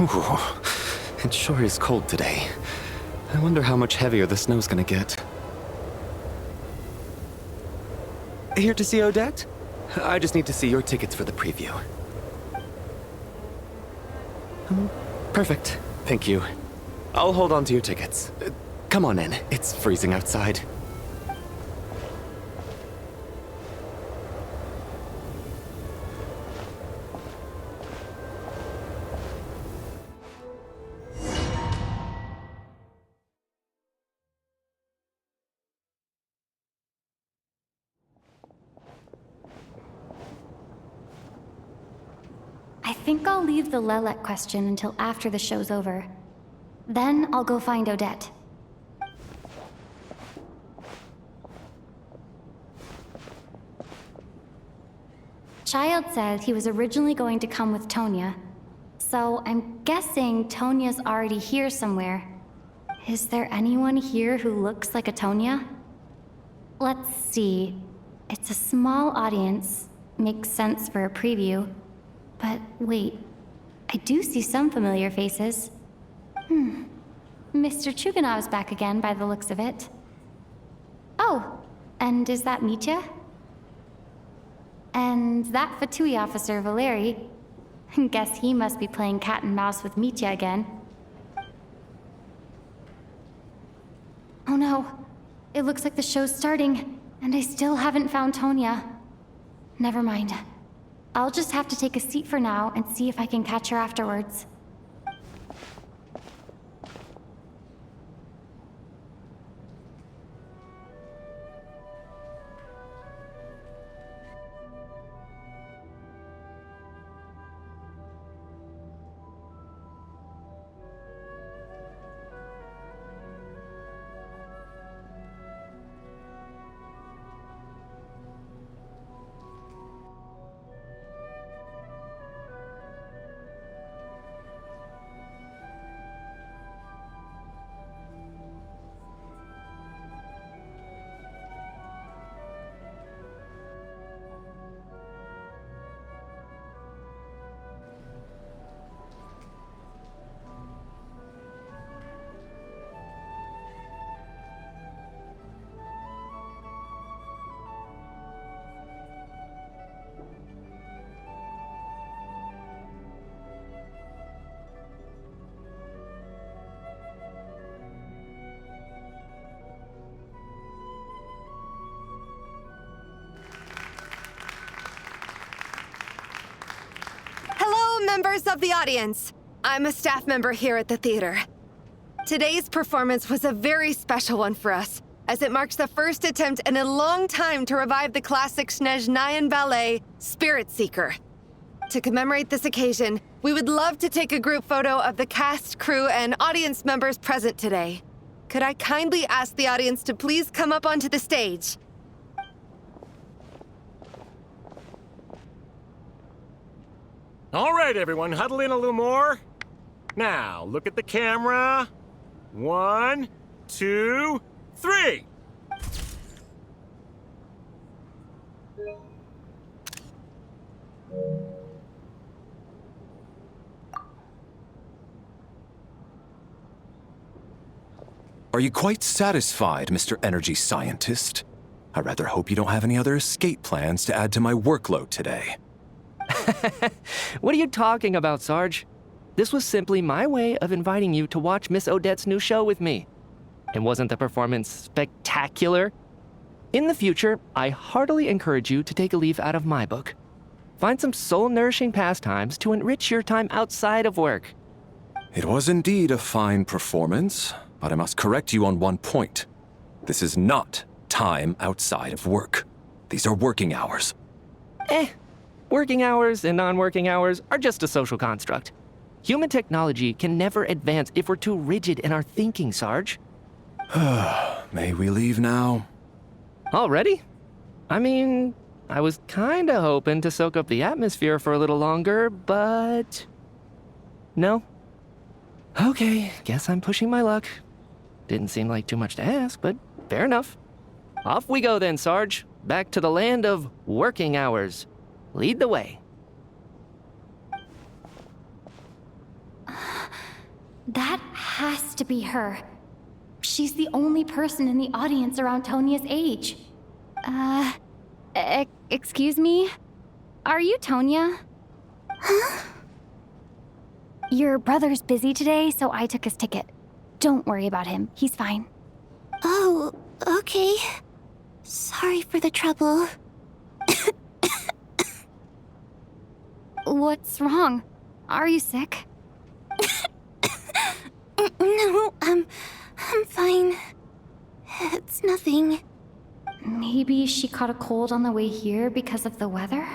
Ooh, it sure is cold today. I wonder how much heavier the snow's gonna get. Here to see Odette? I just need to see your tickets for the preview. Perfect. Thank you. I'll hold on to your tickets. Come on in. It's freezing outside. I think I'll leave the Lelek question until after the show's over. Then I'll go find Odette. Child said he was originally going to come with Tonya, so I'm guessing Tonya's already here somewhere. Is there anyone here who looks like a Tonya? Let's see. It's a small audience. Makes sense for a preview. But wait, I do see some familiar faces. Mr. Chuganov's back again by the looks of it. Oh, and is that Mitya? And that Fatui officer, Valeri. Guess he must be playing cat and mouse with Mitya again. Oh no, it looks like the show's starting, and I still haven't found Tonya. Never mind. I'll just have to take a seat for now and see if I can catch her afterwards. Members of the audience, I'm a staff member here at the theater. Today's performance was a very special one for us, as it marks the first attempt in a long time to revive the classic Snezhnayan ballet, Spirit Seeker. To commemorate this occasion, we would love to take a group photo of the cast, crew, and audience members present today. Could I kindly ask the audience to please come up onto the stage? All right, everyone, huddle in a little more. Now, look at the camera. 1, 2, 3. Are you quite satisfied, Mr. Energy Scientist? I rather hope you don't have any other escape plans to add to my workload today. What are you talking about, Sarge? This was simply my way of inviting you to watch Miss Odette's new show with me. And wasn't the performance spectacular? In the future, I heartily encourage you to take a leaf out of my book. Find some soul-nourishing pastimes to enrich your time outside of work. It was indeed a fine performance, but I must correct you on one point. This is not time outside of work. These are working hours. Working hours and non-working hours are just a social construct. Human technology can never advance if we're too rigid in our thinking, Sarge. May we leave now? Already? I mean, I was kinda hoping to soak up the atmosphere for a little longer, but... No? Okay, guess I'm pushing my luck. Didn't seem like too much to ask, but fair enough. Off we go then, Sarge. Back to the land of working hours. Lead the way. That has to be her. She's the only person in the audience around Tonia's age. Excuse me? Are you Tonia? Huh? Your brother's busy today, so I took his ticket. Don't worry about him. He's fine. Oh, okay. Sorry for the trouble. What's wrong? Are you sick? No, I'm fine. It's nothing. Maybe she caught a cold on the way here because of the weather?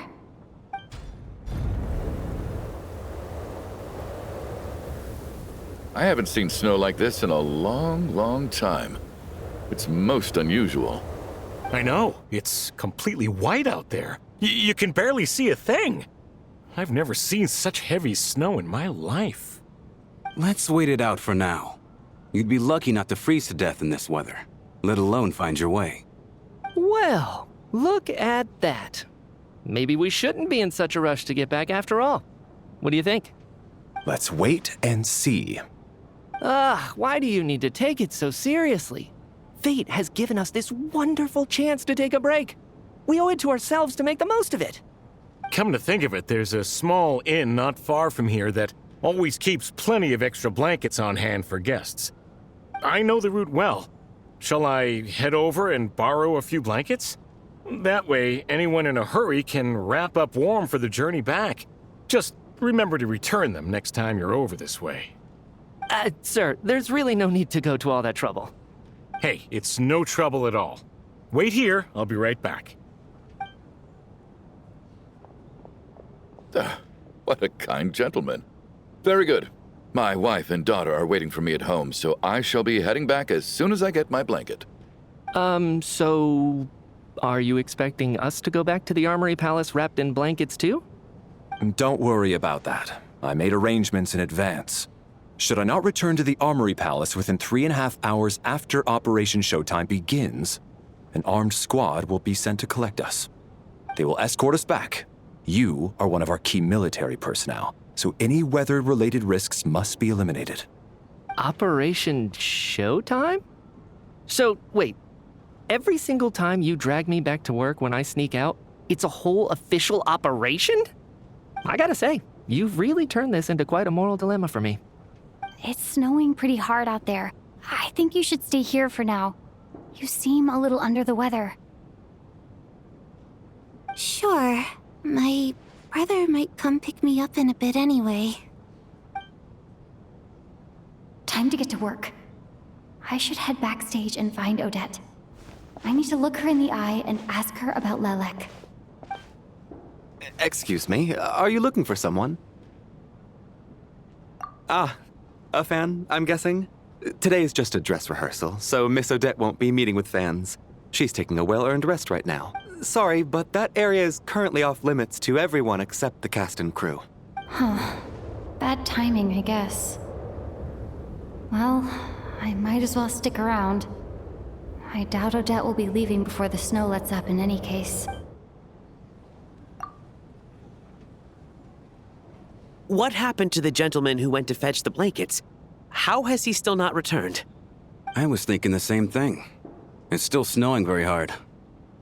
I haven't seen snow like this in a long, long time. It's most unusual. I know. It's completely white out there. You can barely see a thing. I've never seen such heavy snow in my life. Let's wait it out for now. You'd be lucky not to freeze to death in this weather, let alone find your way. Well, look at that. Maybe we shouldn't be in such a rush to get back after all. What do you think? Let's wait and see. Why do you need to take it so seriously? Fate has given us this wonderful chance to take a break. We owe it to ourselves to make the most of it. Come to think of it, there's a small inn not far from here that always keeps plenty of extra blankets on hand for guests. I know the route well. Shall I head over and borrow a few blankets? That way, anyone in a hurry can wrap up warm for the journey back. Just remember to return them next time you're over this way. Sir, there's really no need to go to all that trouble. Hey, it's no trouble at all. Wait here, I'll be right back. What a kind gentleman. Very good. My wife and daughter are waiting for me at home, so I shall be heading back as soon as I get my blanket. So are you expecting us to go back to the Armory Palace wrapped in blankets too? Don't worry about that. I made arrangements in advance. Should I not return to the Armory Palace within 3.5 hours after Operation Showtime begins, an armed squad will be sent to collect us. They will escort us back. You are one of our key military personnel, so any weather-related risks must be eliminated. Operation Showtime? So, wait. Every single time you drag me back to work when I sneak out, it's a whole official operation? I gotta say, you've really turned this into quite a moral dilemma for me. It's snowing pretty hard out there. I think you should stay here for now. You seem a little under the weather. Sure. My brother might come pick me up in a bit anyway. Time to get to work. I should head backstage and find Odette. I need to look her in the eye and ask her about Lelek. Excuse me, are you looking for someone? A fan, I'm guessing? Today is just a dress rehearsal, so Miss Odette won't be meeting with fans. She's taking a well-earned rest right now. Sorry, but that area is currently off limits to everyone except the cast and crew. Huh. Bad timing, I guess. Well, I might as well stick around. I doubt Odette will be leaving before the snow lets up in any case. What happened to the gentleman who went to fetch the blankets? How has he still not returned? I was thinking the same thing. It's still snowing very hard.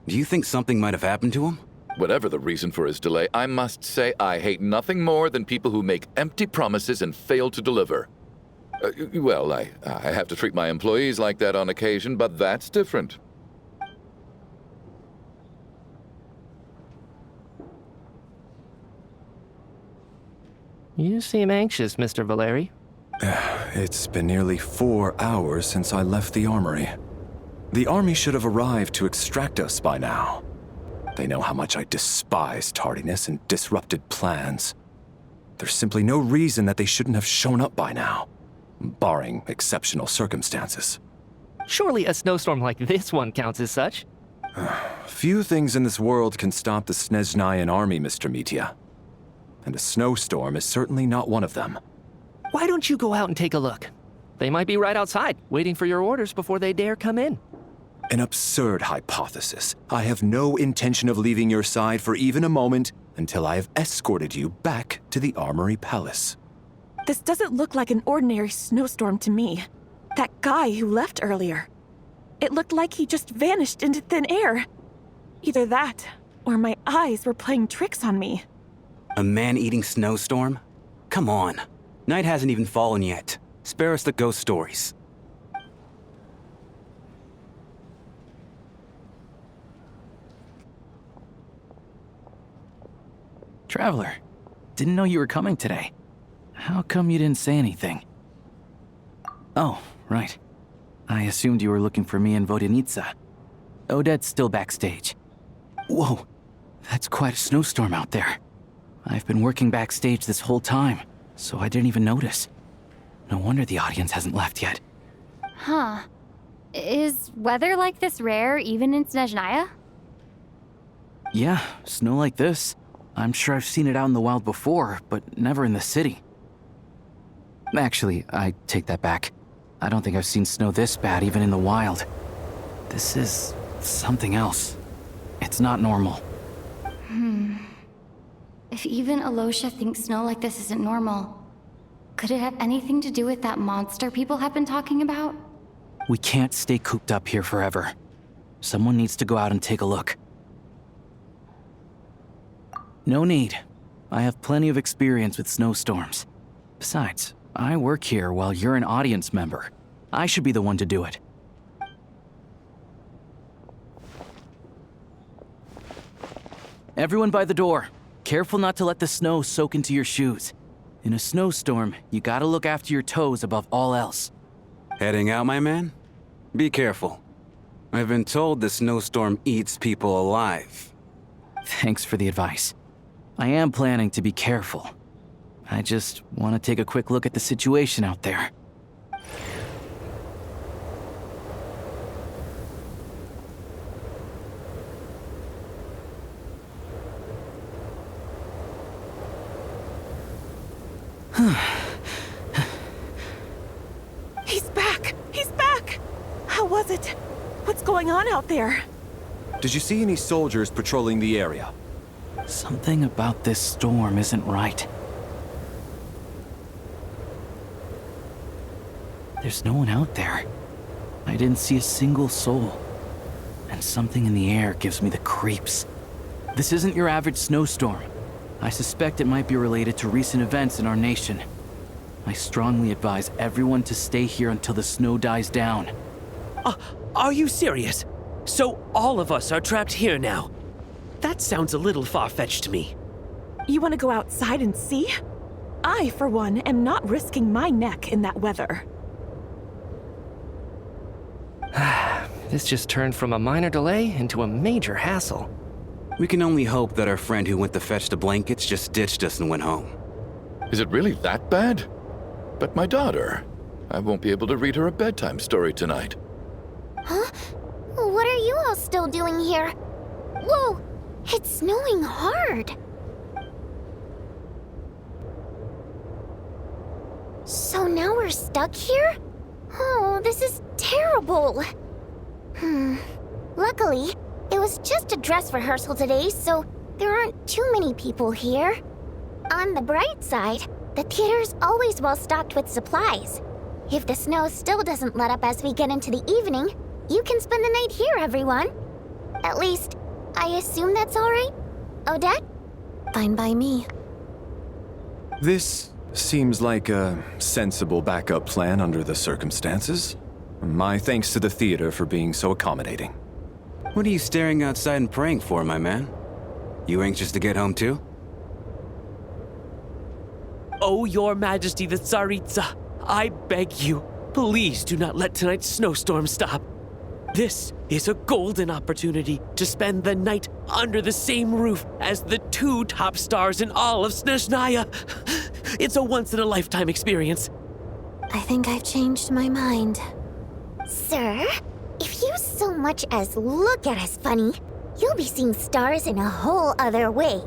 Do you think something might have happened to him? Whatever the reason for his delay, I must say I hate nothing more than people who make empty promises and fail to deliver. Well, I have to treat my employees like that on occasion, but that's different. You seem anxious, Mr. Valeri. It's been nearly 4 hours since I left the armory. The army should have arrived to extract us by now. They know how much I despise tardiness and disrupted plans. There's simply no reason that they shouldn't have shown up by now, barring exceptional circumstances. Surely a snowstorm like this one counts as such. Few things in this world can stop the Snezhnayan army, Mr. Mitya. And a snowstorm is certainly not one of them. Why don't you go out and take a look? They might be right outside, waiting for your orders before they dare come in. An absurd hypothesis. I have no intention of leaving your side for even a moment until I have escorted you back to the Armory Palace. This doesn't look like an ordinary snowstorm to me. That guy who left earlier. It looked like he just vanished into thin air. Either that, or my eyes were playing tricks on me. A man-eating snowstorm? Come on. Night hasn't even fallen yet. Spare us the ghost stories. Traveler, didn't know you were coming today. How come you didn't say anything? Oh, right. I assumed you were looking for me and Vodenitsa. Odette's still backstage. Whoa, that's quite a snowstorm out there. I've been working backstage this whole time, so I didn't even notice. No wonder the audience hasn't left yet. Huh. Is weather like this rare even in Snezhnaya? Yeah, snow like this. I'm sure I've seen it out in the wild before, but never in the city. Actually, I take that back. I don't think I've seen snow this bad even in the wild. This is something else. It's not normal. If even Alosha thinks snow like this isn't normal, could it have anything to do with that monster people have been talking about? We can't stay cooped up here forever. Someone needs to go out and take a look. No need. I have plenty of experience with snowstorms. Besides, I work here while you're an audience member. I should be the one to do it. Everyone by the door. Careful not to let the snow soak into your shoes. In a snowstorm, you gotta look after your toes above all else. Heading out, my man? Be careful. I've been told the snowstorm eats people alive. Thanks for the advice. I am planning to be careful. I just want to take a quick look at the situation out there. He's back! He's back! How was it? What's going on out there? Did you see any soldiers patrolling the area? Something about this storm isn't right. There's no one out there. I didn't see a single soul. And something in the air gives me the creeps. This isn't your average snowstorm. I suspect it might be related to recent events in our nation. I strongly advise everyone to stay here until the snow dies down. Are you serious? So all of us are trapped here now? That sounds a little far-fetched to me. You want to go outside and see? I, for one, am not risking my neck in that weather. This just turned from a minor delay into a major hassle. We can only hope that our friend who went to fetch the blankets just ditched us and went home. Is it really that bad? But my daughter, I won't be able to read her a bedtime story tonight. Huh? What are you all still doing here? Whoa! It's snowing hard! So now we're stuck here? Oh, this is terrible! Luckily, it was just a dress rehearsal today, so there aren't too many people here. On the bright side, the theater's always well stocked with supplies. If the snow still doesn't let up as we get into the evening, you can spend the night here, everyone. At least, I assume that's all right? Odette? Fine by me. This seems like a sensible backup plan under the circumstances. My thanks to the theater for being so accommodating. What are you staring outside and praying for, my man? You anxious to get home too? Oh, Your Majesty the Tsaritsa, I beg you, please do not let tonight's snowstorm stop. This is a golden opportunity to spend the night under the same roof as the two top stars in all of Snezhnaya. It's a once-in-a-lifetime experience. I think I've changed my mind. Sir, if you so much as look at us funny, you'll be seeing stars in a whole other way.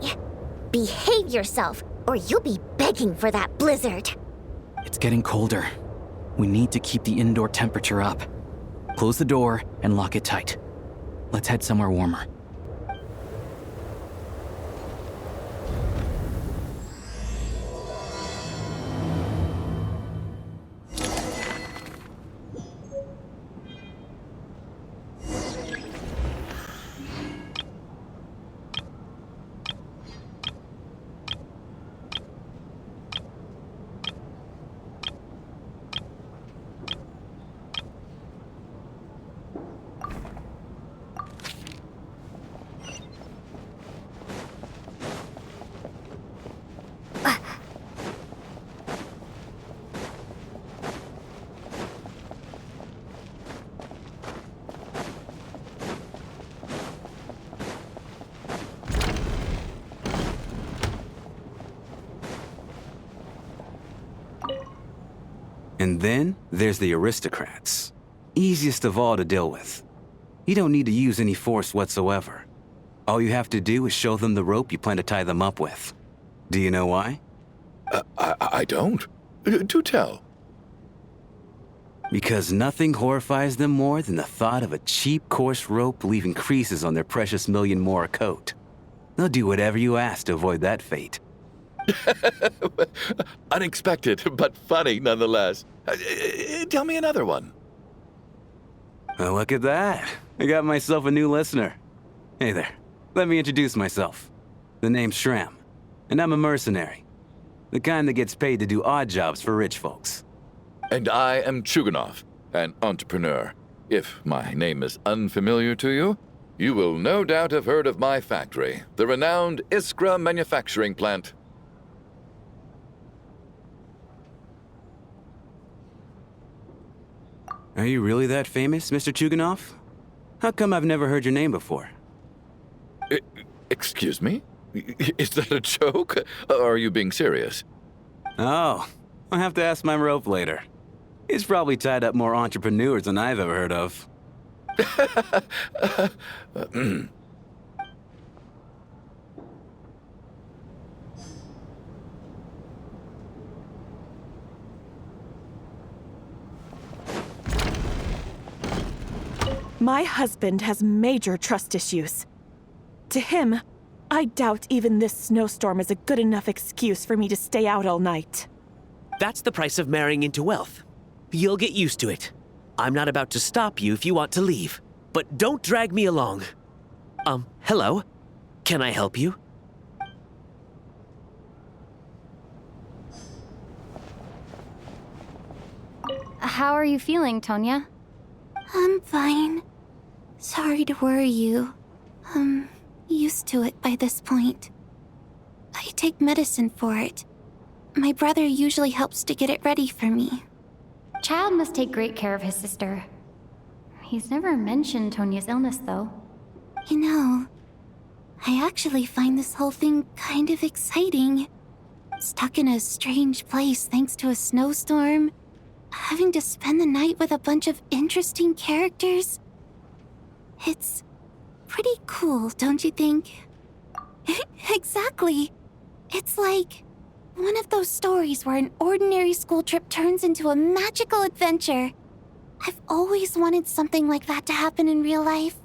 Behave yourself, or you'll be begging for that blizzard. It's getting colder. We need to keep the indoor temperature up. Close the door and lock it tight. Let's head somewhere warmer. And then there's the aristocrats. Easiest of all to deal with. You don't need to use any force whatsoever. All you have to do is show them the rope you plan to tie them up with. Do you know why? I don't. Do tell. Because nothing horrifies them more than the thought of a cheap, coarse rope leaving creases on their precious million more coat. They'll do whatever you ask to avoid that fate. Unexpected, but funny nonetheless. Tell me another one. Well, look at that. I got myself a new listener. Hey there. Let me introduce myself. The name's Shram, and I'm a mercenary. The kind that gets paid to do odd jobs for rich folks. And I am Chuganov, an entrepreneur. If my name is unfamiliar to you, you will no doubt have heard of my factory, the renowned Iskra manufacturing plant. Are you really that famous, Mr. Chuganov? How come I've never heard your name before? Excuse me? Is that a joke? Or are you being serious? Oh, I'll have to ask my rope later. He's probably tied up more entrepreneurs than I've ever heard of. My husband has major trust issues. To him, I doubt even this snowstorm is a good enough excuse for me to stay out all night. That's the price of marrying into wealth. You'll get used to it. I'm not about to stop you if you want to leave, but don't drag me along. Hello? Can I help you? How are you feeling, Tonya? I'm fine. Sorry to worry you. I'm used to it by this point. I take medicine for it. My brother usually helps to get it ready for me. Child must take great care of his sister. He's never mentioned Tonya's illness, though. You know, I actually find this whole thing kind of exciting. Stuck in a strange place thanks to a snowstorm, having to spend the night with a bunch of interesting characters. It's pretty cool, don't you think? Exactly. It's like one of those stories where an ordinary school trip turns into a magical adventure. I've always wanted something like that to happen in real life.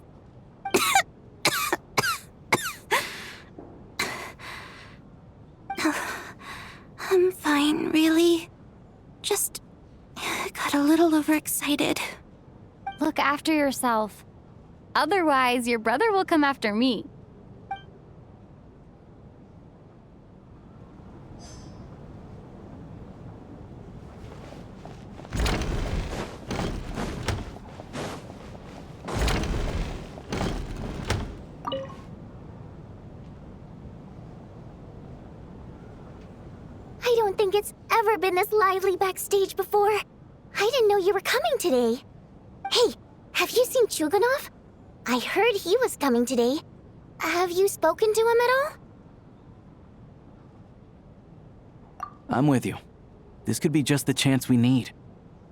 I'm fine, really. Just got a little overexcited. Look after yourself. Otherwise, your brother will come after me. I don't think it's ever been this lively backstage before. I didn't know you were coming today. Hey, have you seen Chuganov? I heard he was coming today. Have you spoken to him at all? I'm with you. This could be just the chance we need.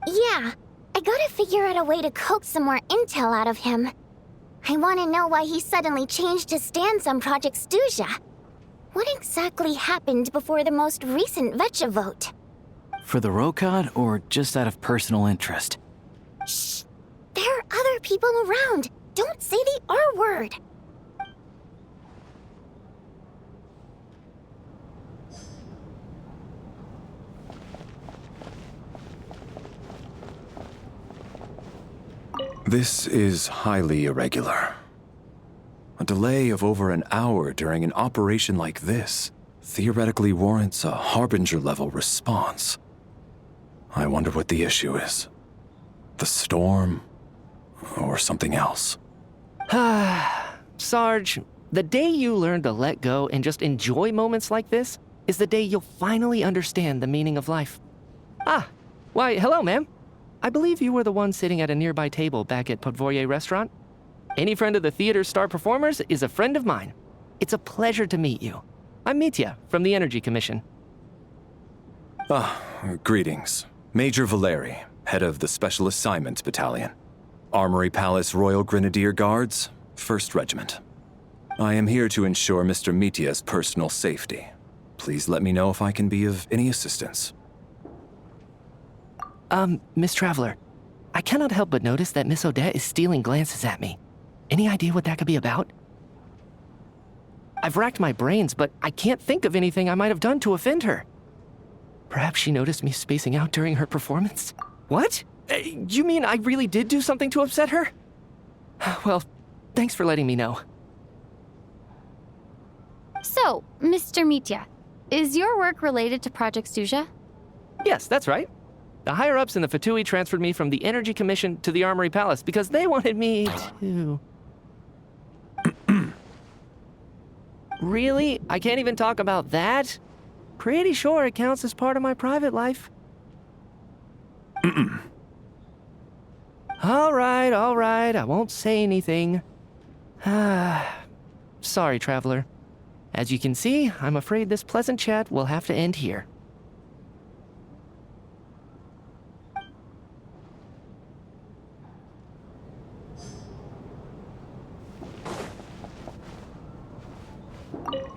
Yeah, I gotta figure out a way to coax some more intel out of him. I want to know why he suddenly changed his stance on Project Stuzha. What exactly happened before the most recent Vecha vote? For the Rokad, or just out of personal interest? Shh! There are other people around. Don't say the R word. This is highly irregular. A delay of over an hour during an operation like this theoretically warrants a Harbinger-level response. I wonder what the issue is. The storm, or something else. Sarge, the day you learn to let go and just enjoy moments like this is the day you'll finally understand the meaning of life. Why, hello, ma'am. I believe you were the one sitting at a nearby table back at Podvorye restaurant. Any friend of the theater's star performers is a friend of mine. It's a pleasure to meet you. I'm Mitya from the Energy Commission. Greetings. Major Valeri, head of the Special Assignments Battalion. Armory Palace Royal Grenadier Guards, 1st Regiment. I am here to ensure Mr. Mitya's personal safety. Please let me know if I can be of any assistance. Miss Traveler, I cannot help but notice that Miss Odette is stealing glances at me. Any idea what that could be about? I've racked my brains, but I can't think of anything I might have done to offend her. Perhaps she noticed me spacing out during her performance? What? You mean I really did do something to upset her? Well, thanks for letting me know. So, Mr. Mitya, is your work related to Project Suja? Yes, that's right. The higher-ups in the Fatui transferred me from the Energy Commission to the Armory Palace because they wanted me to... Really? I can't even talk about that? Pretty sure it counts as part of my private life. All right, I won't say anything. Sorry, Traveler. As you can see, I'm afraid this pleasant chat will have to end here.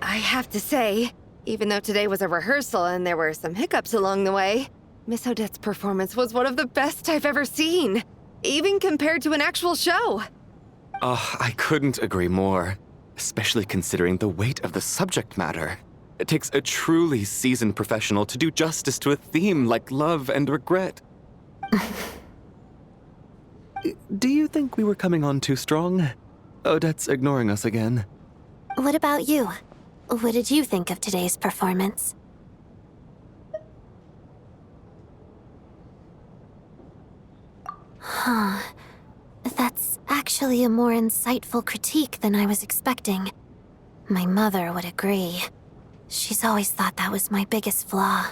I have to say, even though today was a rehearsal and there were some hiccups along the way, Miss Odette's performance was one of the best I've ever seen, even compared to an actual show. Oh, I couldn't agree more, especially considering the weight of the subject matter. It takes a truly seasoned professional to do justice to a theme like love and regret. Do you think we were coming on too strong? Odette's ignoring us again. What about you? What did you think of today's performance? Huh. That's actually a more insightful critique than I was expecting. My mother would agree. She's always thought that was my biggest flaw.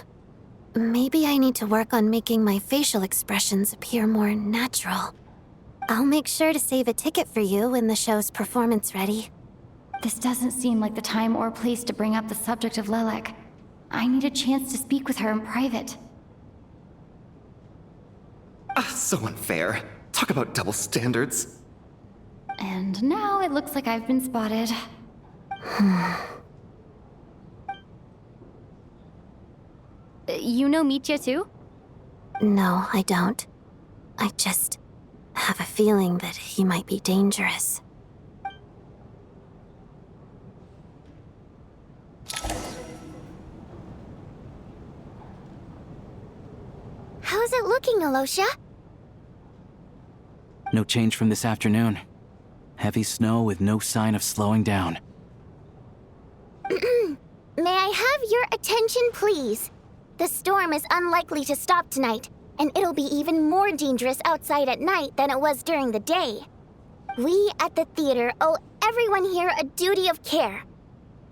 Maybe I need to work on making my facial expressions appear more natural. I'll make sure to save a ticket for you when the show's performance ready. This doesn't seem like the time or place to bring up the subject of Lilac. I need a chance to speak with her in private. So unfair. Talk about double standards. And now it looks like I've been spotted. You know Mitya too? No, I don't. I just have a feeling that he might be dangerous. How's it looking, Alosha? No change from this afternoon. Heavy snow with no sign of slowing down. May I have your attention, please? The storm is unlikely to stop tonight, and it'll be even more dangerous outside at night than it was during the day. We at the theater owe everyone here a duty of care.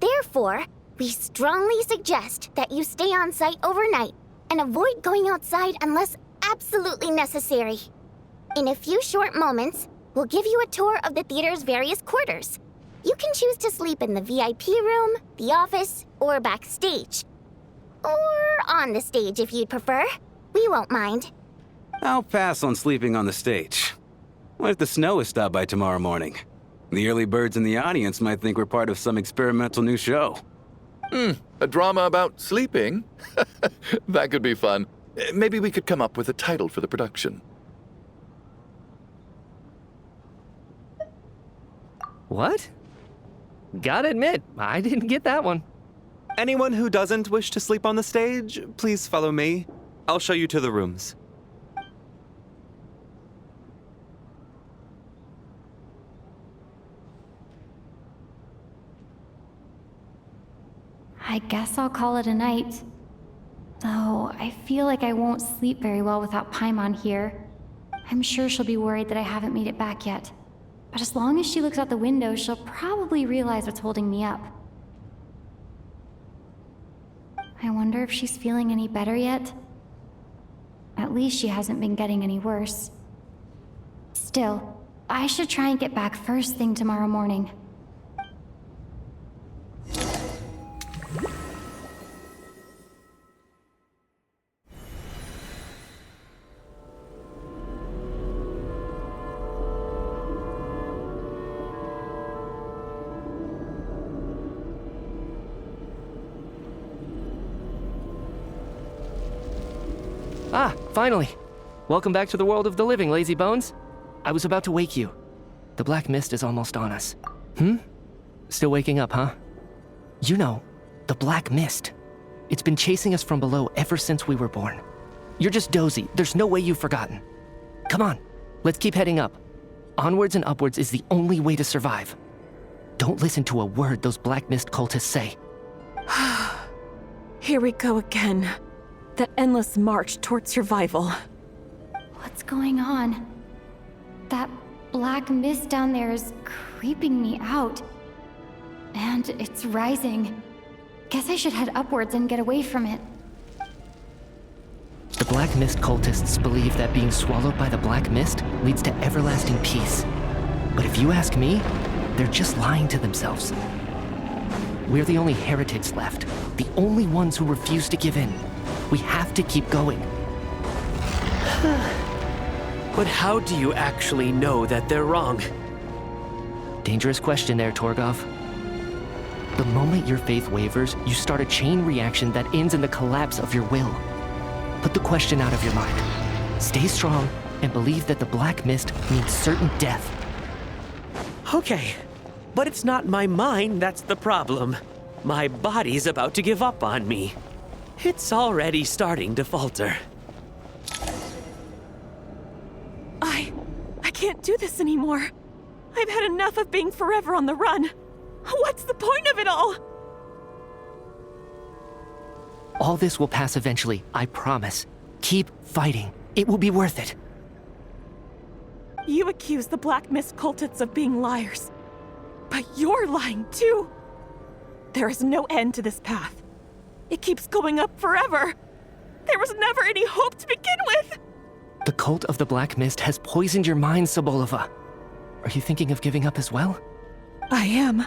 Therefore, we strongly suggest that you stay on site overnight and avoid going outside unless absolutely necessary. In a few short moments, we'll give you a tour of the theater's various quarters. You can choose to sleep in the VIP room, the office, or backstage. Or on the stage if you'd prefer. We won't mind. I'll pass on sleeping on the stage. What if the snow is stopped by tomorrow morning? The early birds in the audience might think we're part of some experimental new show. A drama about sleeping? That could be fun. Maybe we could come up with a title for the production. What? Gotta admit, I didn't get that one. Anyone who doesn't wish to sleep on the stage, please follow me. I'll show you to the rooms. I guess I'll call it a night. Though, I feel like I won't sleep very well without Paimon here. I'm sure she'll be worried that I haven't made it back yet. But as long as she looks out the window, she'll probably realize what's holding me up. I wonder if she's feeling any better yet? At least she hasn't been getting any worse. Still, I should try and get back first thing tomorrow morning. Ah, finally. Welcome back to the world of the living, lazy bones. I was about to wake you. The black mist is almost on us. Still waking up, huh? You know, the black mist. It's been chasing us from below ever since we were born. You're just dozy. There's no way you've forgotten. Come on, let's keep heading up. Onwards and upwards is the only way to survive. Don't listen to a word those black mist cultists say. Here we go again. The endless march toward survival. What's going on? That black mist down there is creeping me out. And it's rising. Guess I should head upwards and get away from it. The black mist cultists believe that being swallowed by the black mist leads to everlasting peace. But if you ask me, they're just lying to themselves. We're the only heretics left, the only ones who refuse to give in. We have to keep going. But how do you actually know that they're wrong? Dangerous question there, Torgov. The moment your faith wavers, you start a chain reaction that ends in the collapse of your will. Put the question out of your mind. Stay strong and believe that the black mist means certain death. Okay, but it's not my mind that's the problem. My body's about to give up on me. It's already starting to falter. I can't do this anymore. I've had enough of being forever on the run. What's the point of it all? All this will pass eventually, I promise. Keep fighting. It will be worth it. You accuse the Black Mist cultists of being liars. But you're lying too. There is no end to this path. It keeps going up forever. There was never any hope to begin with. The cult of the Black Mist has poisoned your mind, Sobolova. Are you thinking of giving up as well? I am.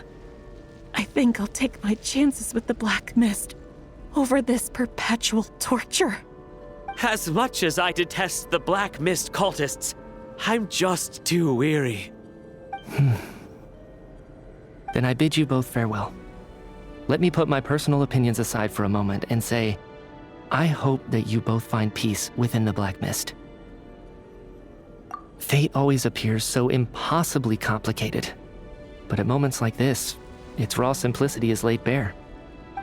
I think I'll take my chances with the Black Mist over this perpetual torture. As much as I detest the Black Mist cultists, I'm just too weary. Then I bid you both farewell. Let me put my personal opinions aside for a moment and say, I hope that you both find peace within the Black Mist. Fate always appears so impossibly complicated. But at moments like this, its raw simplicity is laid bare.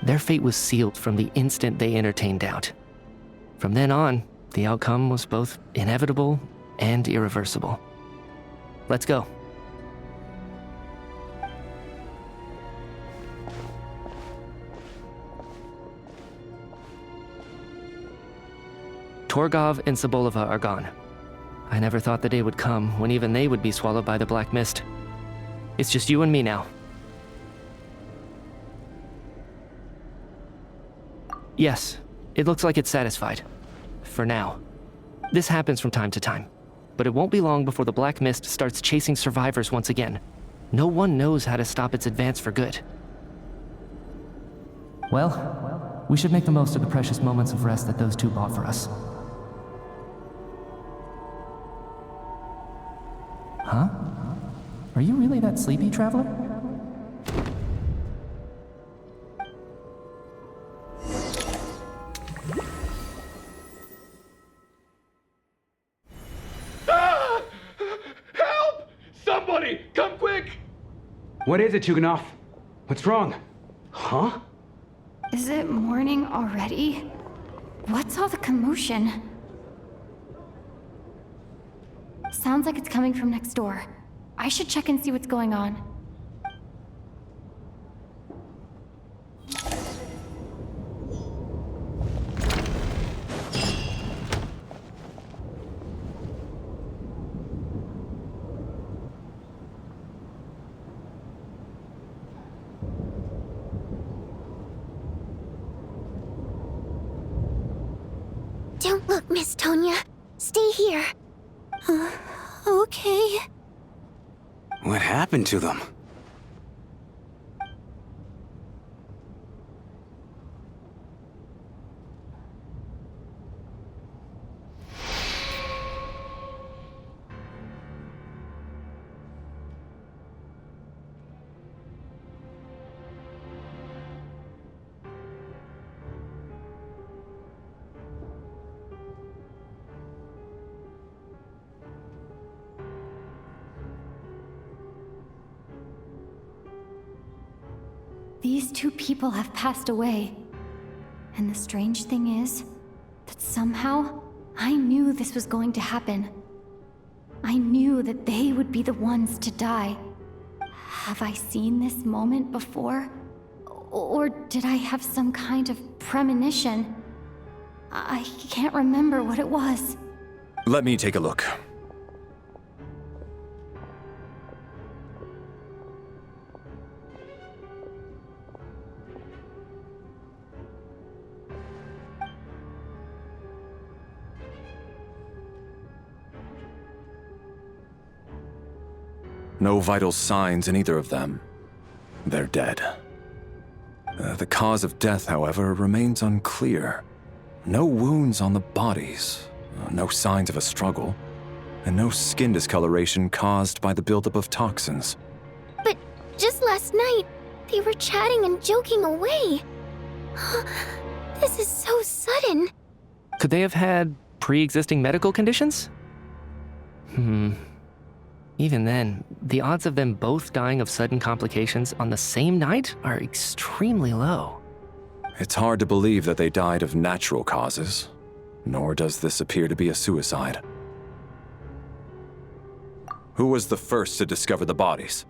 Their fate was sealed from the instant they entertained doubt. From then on, the outcome was both inevitable and irreversible. Let's go. Torgov and Sobolova are gone. I never thought the day would come when even they would be swallowed by the Black Mist. It's just you and me now. Yes, it looks like it's satisfied. For now. This happens from time to time, but it won't be long before the Black Mist starts chasing survivors once again. No one knows how to stop its advance for good. Well, we should make the most of the precious moments of rest that those two bought for us. Huh? Are you really that sleepy, traveler? Help! Somebody, come quick! What is it, Chuganov? What's wrong? Huh? Is it morning already? What's all the commotion? Sounds like it's coming from next door. I should check and see what's going on. Don't look, Miss Tonya. Stay here. Okay. What happened to them? These two people have passed away. And the strange thing is that somehow I knew this was going to happen. I knew that they would be the ones to die. Have I seen this moment before? Or did I have some kind of premonition? I can't remember what it was. Let me take a look. No vital signs in either of them. They're dead. The cause of death, however, remains unclear. No wounds on the bodies, no signs of a struggle, and no skin discoloration caused by the buildup of toxins. But just last night, they were chatting and joking away. This is so sudden. Could they have had pre-existing medical conditions? Even then, the odds of them both dying of sudden complications on the same night are extremely low. It's hard to believe that they died of natural causes, nor does this appear to be a suicide. Who was the first to discover the bodies?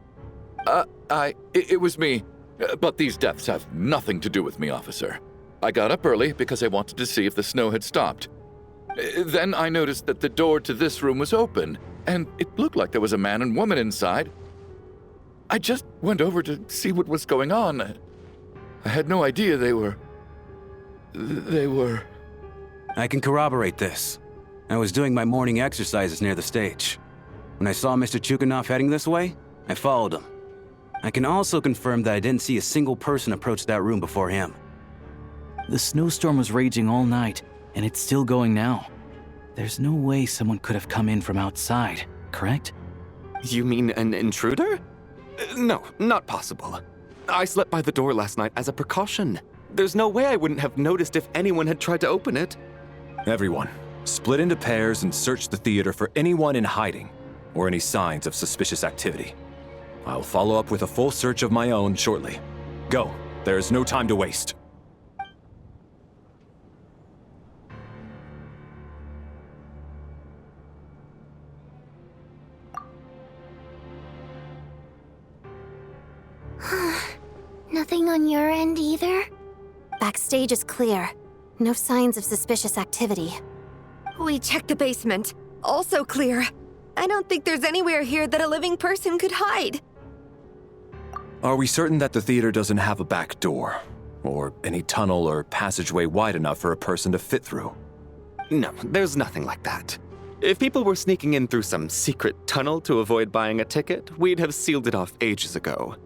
It was me. But these deaths have nothing to do with me, officer. I got up early because I wanted to see if the snow had stopped. Then I noticed that the door to this room was open, and it looked like there was a man and woman inside. I just went over to see what was going on. I had no idea they were... I can corroborate this. I was doing my morning exercises near the stage. When I saw Mr. Chuganov heading this way, I followed him. I can also confirm that I didn't see a single person approach that room before him. The snowstorm was raging all night, and it's still going now. There's no way someone could have come in from outside, correct? You mean an intruder? No, not possible. I slept by the door last night as a precaution. There's no way I wouldn't have noticed if anyone had tried to open it. Everyone, split into pairs and search the theater for anyone in hiding or any signs of suspicious activity. I'll follow up with a full search of my own shortly. Go. There is no time to waste. Nothing on your end either? Backstage is clear. No signs of suspicious activity. We checked the basement. Also clear. I don't think there's anywhere here that a living person could hide. Are we certain that the theater doesn't have a back door? Or any tunnel or passageway wide enough for a person to fit through? No, there's nothing like that. If people were sneaking in through some secret tunnel to avoid buying a ticket, we'd have sealed it off ages ago.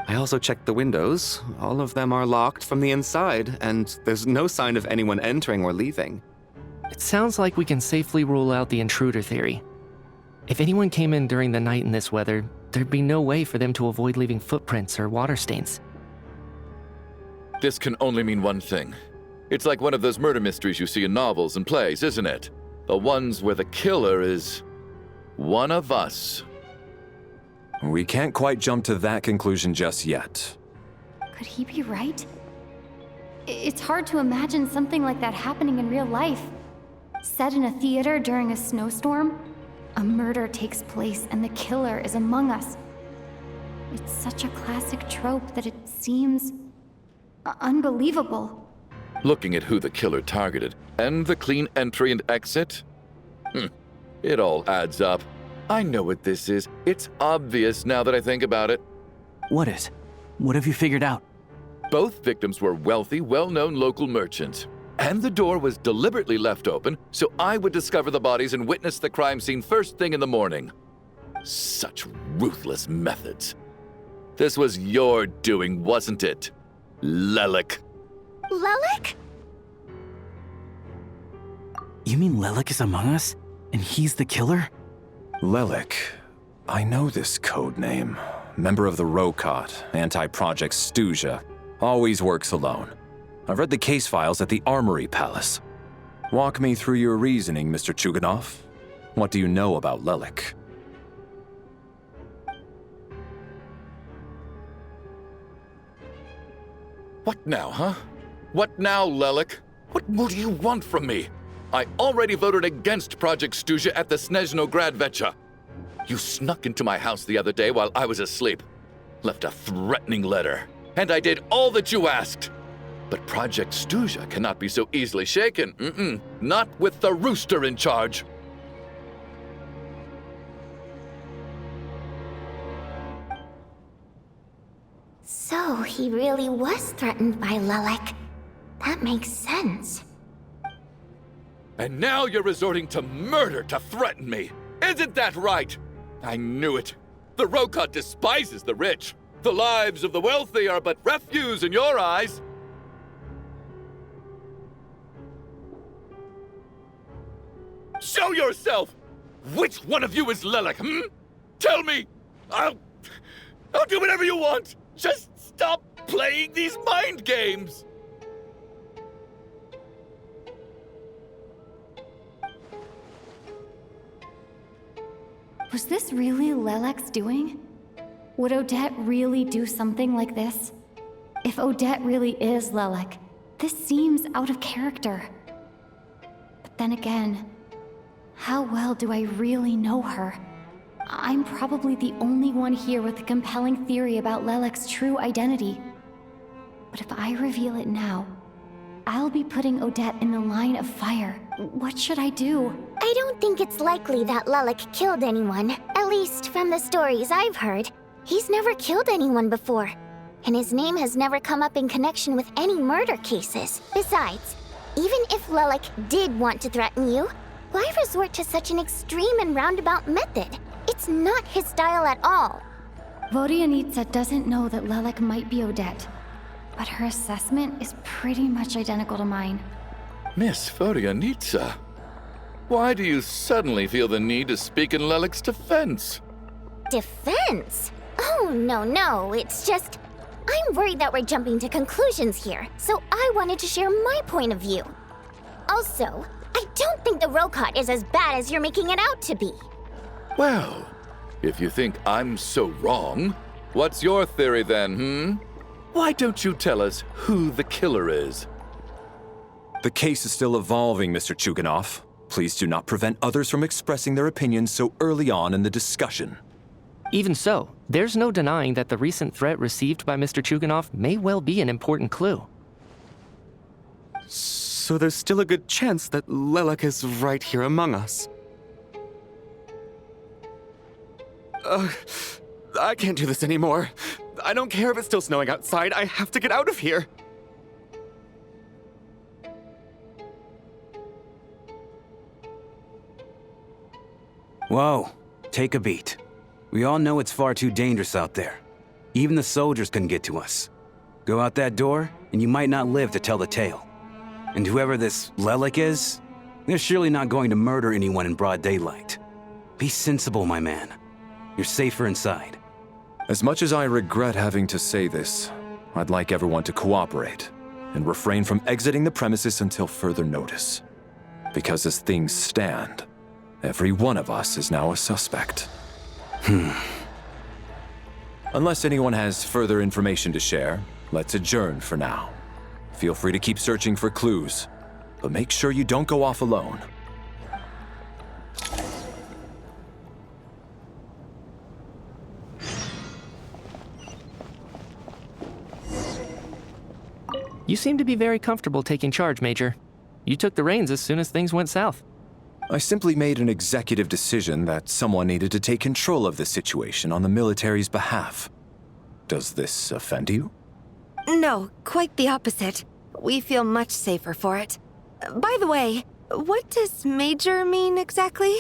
I also checked the windows. All of them are locked from the inside, and there's no sign of anyone entering or leaving. It sounds like we can safely rule out the intruder theory. If anyone came in during the night in this weather, there'd be no way for them to avoid leaving footprints or water stains. This can only mean one thing. It's like one of those murder mysteries you see in novels and plays, isn't it? The ones where the killer is one of us. We can't quite jump to that conclusion just yet. Could he be right? It's hard to imagine something like that happening in real life. Set in a theater during a snowstorm, a murder takes place and the killer is among us. It's such a classic trope that it seems unbelievable. Looking at who the killer targeted and the clean entry and exit, it all adds up. I know what this is. It's obvious now that I think about it. What is? What have you figured out? Both victims were wealthy, well-known local merchants. And the door was deliberately left open so I would discover the bodies and witness the crime scene first thing in the morning. Such ruthless methods. This was your doing, wasn't it, Lelik? Lelik? You mean Lelik is among us? And he's the killer? Lelik. I know this code name. Member of the Rokot, anti-Project Stuzha. Always works alone. I've read the case files at the Armory Palace. Walk me through your reasoning, Mr. Chuganov. What do you know about Lelik? What now, huh? What now, Lelik? What more do you want from me? I already voted against Project Stuzha at the Snezhno Gradvecha. You snuck into my house the other day while I was asleep. Left a threatening letter. And I did all that you asked. But Project Stuzha cannot be so easily shaken. Not with the rooster in charge. So he really was threatened by Lelik. That makes sense. And now you're resorting to murder to threaten me. Isn't that right? I knew it. The Rokot despises the rich. The lives of the wealthy are but refuse in your eyes. Show yourself! Which one of you is Lelik, Tell me! I'll do whatever you want! Just stop playing these mind games! Was this really Lelek's doing? Would Odette really do something like this? If Odette really is Lelek, this seems out of character. But then again, how well do I really know her? I'm probably the only one here with a compelling theory about Lelek's true identity. But if I reveal it now, I'll be putting Odette in the line of fire. What should I do? I don't think it's likely that Lelik killed anyone. At least from the stories I've heard. He's never killed anyone before. And his name has never come up in connection with any murder cases. Besides, even if Lelik did want to threaten you, why resort to such an extreme and roundabout method? It's not his style at all. Vodyanitsa doesn't know that Lelek might be Odette, but her assessment is pretty much identical to mine. Miss Vodyanitsa, why do you suddenly feel the need to speak in Lelik's defense? Defense? Oh, no, it's just... I'm worried that we're jumping to conclusions here, so I wanted to share my point of view. Also, I don't think the Rokot is as bad as you're making it out to be. Well, if you think I'm so wrong, what's your theory then, Why don't you tell us who the killer is? The case is still evolving, Mr. Chuganov. Please do not prevent others from expressing their opinions so early on in the discussion. Even so, there's no denying that the recent threat received by Mr. Chuganov may well be an important clue. So there's still a good chance that Lelek is right here among us. I can't do this anymore. I don't care if it's still snowing outside. I have to get out of here. Whoa, take a beat. We all know it's far too dangerous out there. Even the soldiers couldn't get to us. Go out that door, and you might not live to tell the tale. And whoever this Lelik is, they're surely not going to murder anyone in broad daylight. Be sensible, my man. You're safer inside. As much as I regret having to say this, I'd like everyone to cooperate and refrain from exiting the premises until further notice. Because as things stand, every one of us is now a suspect. Unless anyone has further information to share, let's adjourn for now. Feel free to keep searching for clues, but make sure you don't go off alone. You seem to be very comfortable taking charge, Major. You took the reins as soon as things went south. I simply made an executive decision that someone needed to take control of the situation on the military's behalf. Does this offend you? No, quite the opposite. We feel much safer for it. By the way, what does Major mean exactly?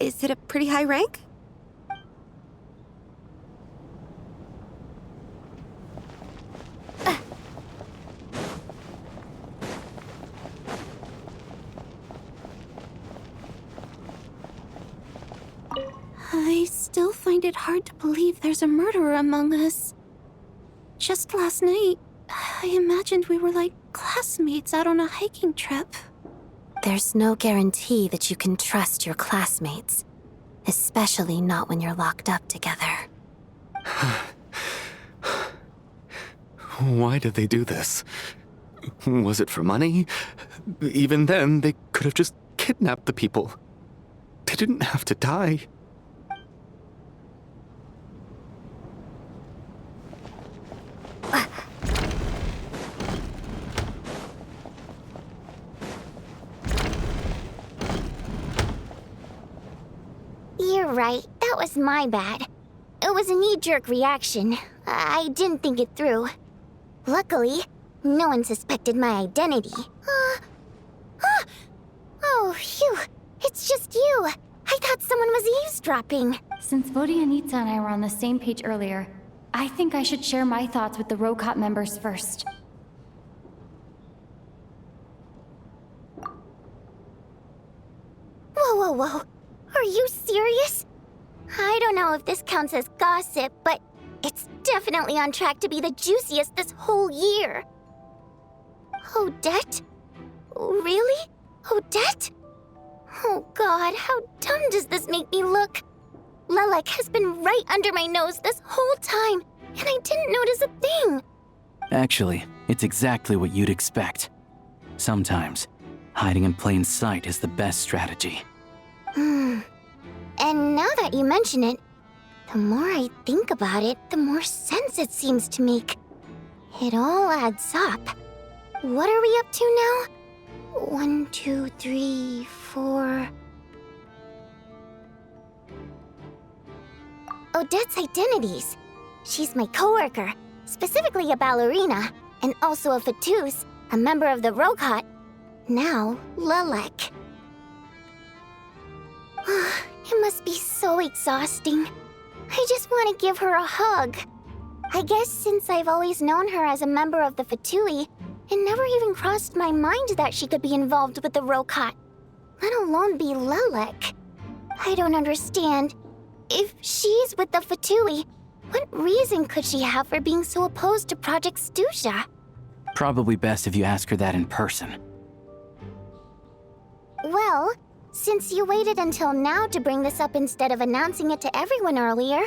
Is it a pretty high rank? I still find it hard to believe there's a murderer among us. Just last night, I imagined we were like classmates out on a hiking trip. There's no guarantee that you can trust your classmates, especially not when you're locked up together. Why did they do this? Was it for money? Even then, they could have just kidnapped the people. They didn't have to die. You're right. That was my bad. It was a knee-jerk reaction. I didn't think it through. Luckily, no one suspected my identity. Oh, phew. It's just you. I thought someone was eavesdropping. Since Vodyanitsa and I were on the same page earlier, I think I should share my thoughts with the Rokot members first. Whoa. Are you serious? I don't know if this counts as gossip, but it's definitely on track to be the juiciest this whole year. Odette? Really? Odette? Oh god, how dumb does this make me look? Lelek has been right under my nose this whole time, and I didn't notice a thing. Actually, it's exactly what you'd expect. Sometimes, hiding in plain sight is the best strategy. And now that you mention it, the more I think about it, the more sense it seems to make. It all adds up. What are we up to now? 1, 2, 3, 4... Odette's identities. She's my coworker, specifically a ballerina, and also a Fatous, a member of the Rokot. Now, Lelek. It must be so exhausting. I just want to give her a hug. I guess since I've always known her as a member of the Fatui, it never even crossed my mind that she could be involved with the Rokot, let alone be Lelek. I don't understand. If she's with the Fatui, what reason could she have for being so opposed to Project Stusha? Probably best if you ask her that in person. Well, since you waited until now to bring this up instead of announcing it to everyone earlier,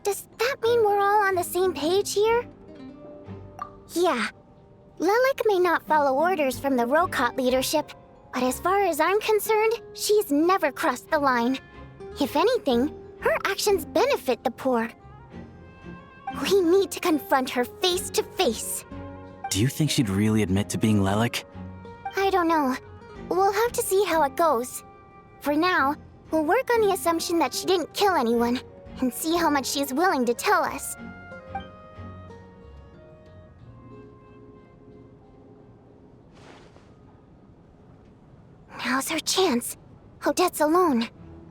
does that mean we're all on the same page here? Yeah. Lelek may not follow orders from the Rokot leadership, but as far as I'm concerned, she's never crossed the line. If anything, her actions benefit the poor. We need to confront her face to face. Do you think she'd really admit to being Lelek? I don't know. We'll have to see how it goes. For now, we'll work on the assumption that she didn't kill anyone, and see how much she's willing to tell us. Now's her chance. Odette's alone.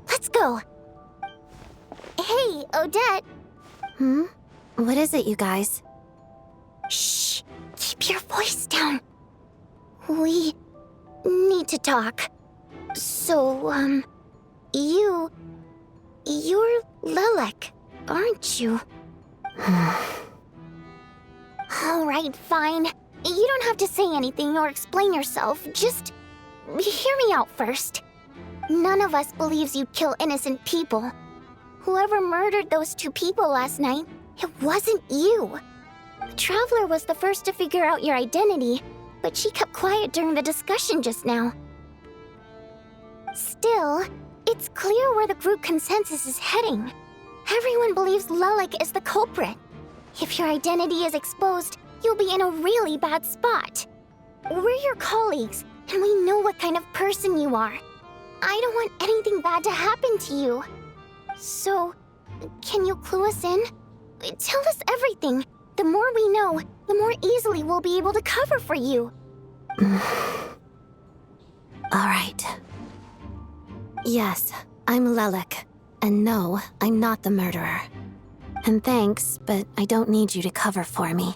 Let's go. Hey, Odette. What is it, you guys? Shh. Keep your voice down. We need to talk. So, you're Lelek, aren't you? Alright, fine. You don't have to say anything or explain yourself. Just hear me out first. None of us believes you'd kill innocent people. Whoever murdered those 2 people last night, it wasn't you. The Traveler was the first to figure out your identity, but she kept quiet during the discussion just now. Still, it's clear where the group consensus is heading. Everyone believes Lelek is the culprit. If your identity is exposed, you'll be in a really bad spot. We're your colleagues, and we know what kind of person you are. I don't want anything bad to happen to you. So, can you clue us in? Tell us everything. The more we know, the more easily we'll be able to cover for you. All right. Yes, I'm Lelek. And no, I'm not the murderer. And thanks, but I don't need you to cover for me.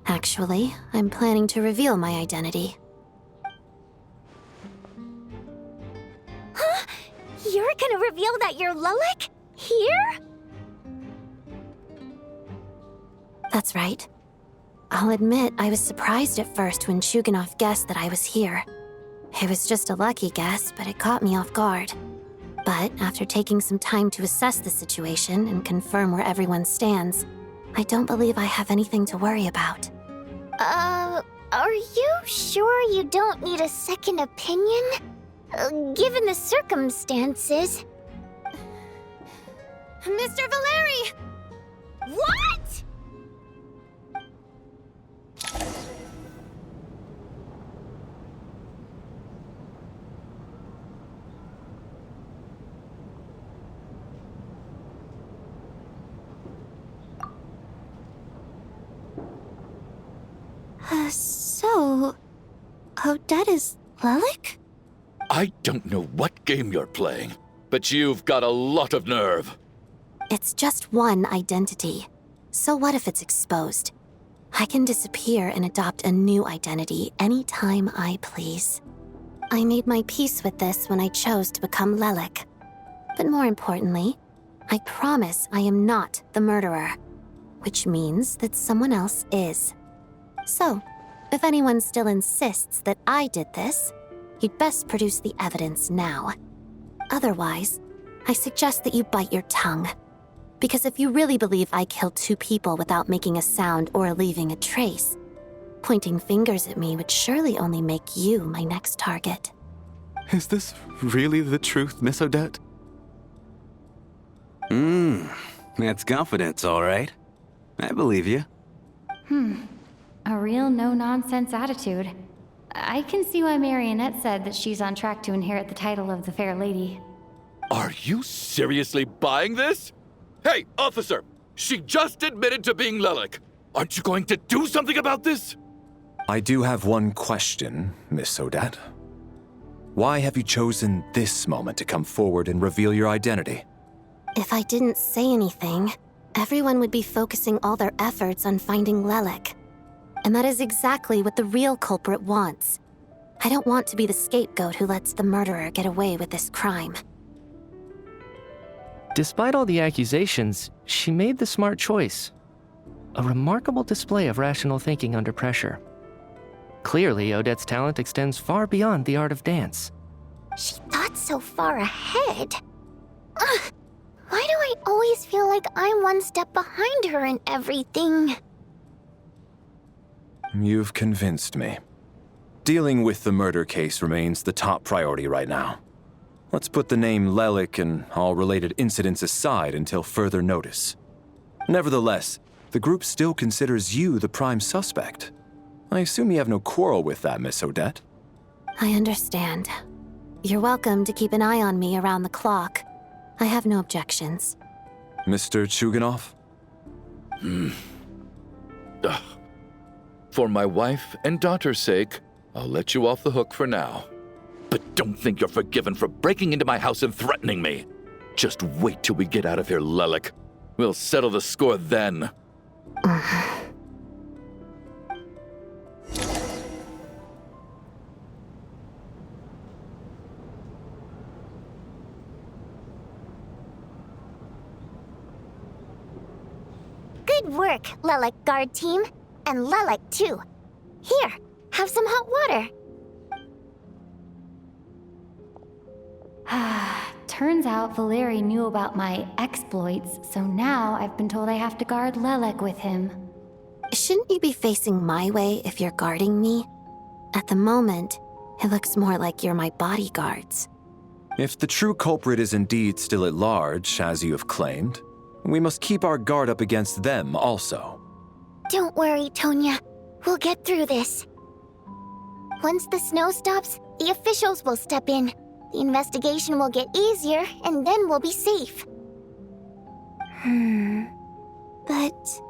Actually, I'm planning to reveal my identity. Huh? You're gonna reveal that you're Lelek? Here? That's right. I'll admit I was surprised at first when Shuganov guessed that I was here. It was just a lucky guess, but it caught me off guard. But after taking some time to assess the situation and confirm where everyone stands, I don't believe I have anything to worry about. Are you sure you don't need a second opinion? Given the circumstances. Mr. Valeri! What?! So... Odette is Lelik? I don't know what game you're playing, but you've got a lot of nerve. It's just one identity. So what if it's exposed? I can disappear and adopt a new identity anytime I please. I made my peace with this when I chose to become Lelik. But more importantly, I promise I am not the murderer, which means that someone else is. So, if anyone still insists that I did this, you'd best produce the evidence now. Otherwise, I suggest that you bite your tongue. Because if you really believe I killed 2 people without making a sound or leaving a trace, pointing fingers at me would surely only make you my next target. Is this really the truth, Miss Odette? That's confidence, all right. I believe you. A real no-nonsense attitude. I can see why Marionette said that she's on track to inherit the title of the Fair Lady. Are you seriously buying this? Hey, officer! She just admitted to being Lelik. Aren't you going to do something about this? I do have one question, Miss Odette. Why have you chosen this moment to come forward and reveal your identity? If I didn't say anything, everyone would be focusing all their efforts on finding Lelik. And that is exactly what the real culprit wants. I don't want to be the scapegoat who lets the murderer get away with this crime. Despite all the accusations, she made the smart choice. A remarkable display of rational thinking under pressure. Clearly, Odette's talent extends far beyond the art of dance. She thought so far ahead. Ugh, why do I always feel like I'm one step behind her in everything? You've convinced me. Dealing with the murder case remains the top priority right now. Let's put the name Lelik and all related incidents aside until further notice. Nevertheless, the group still considers you the prime suspect. I assume you have no quarrel with that, Miss Odette? I understand. You're welcome to keep an eye on me around the clock. I have no objections. Mr. Chuganov? For my wife and daughter's sake, I'll let you off the hook for now. But don't think you're forgiven for breaking into my house and threatening me. Just wait till we get out of here, Lelik. We'll settle the score then. Good work, Lelik guard team. And Lelik, too. Here, have some hot water. Turns out Valeri knew about my exploits, so now I've been told I have to guard Lelik with him. Shouldn't you be facing my way if you're guarding me? At the moment, it looks more like you're my bodyguards. If the true culprit is indeed still at large, as you have claimed, we must keep our guard up against them also. Don't worry, Tonya. We'll get through this. Once the snow stops, the officials will step in. The investigation will get easier, and then we'll be safe. But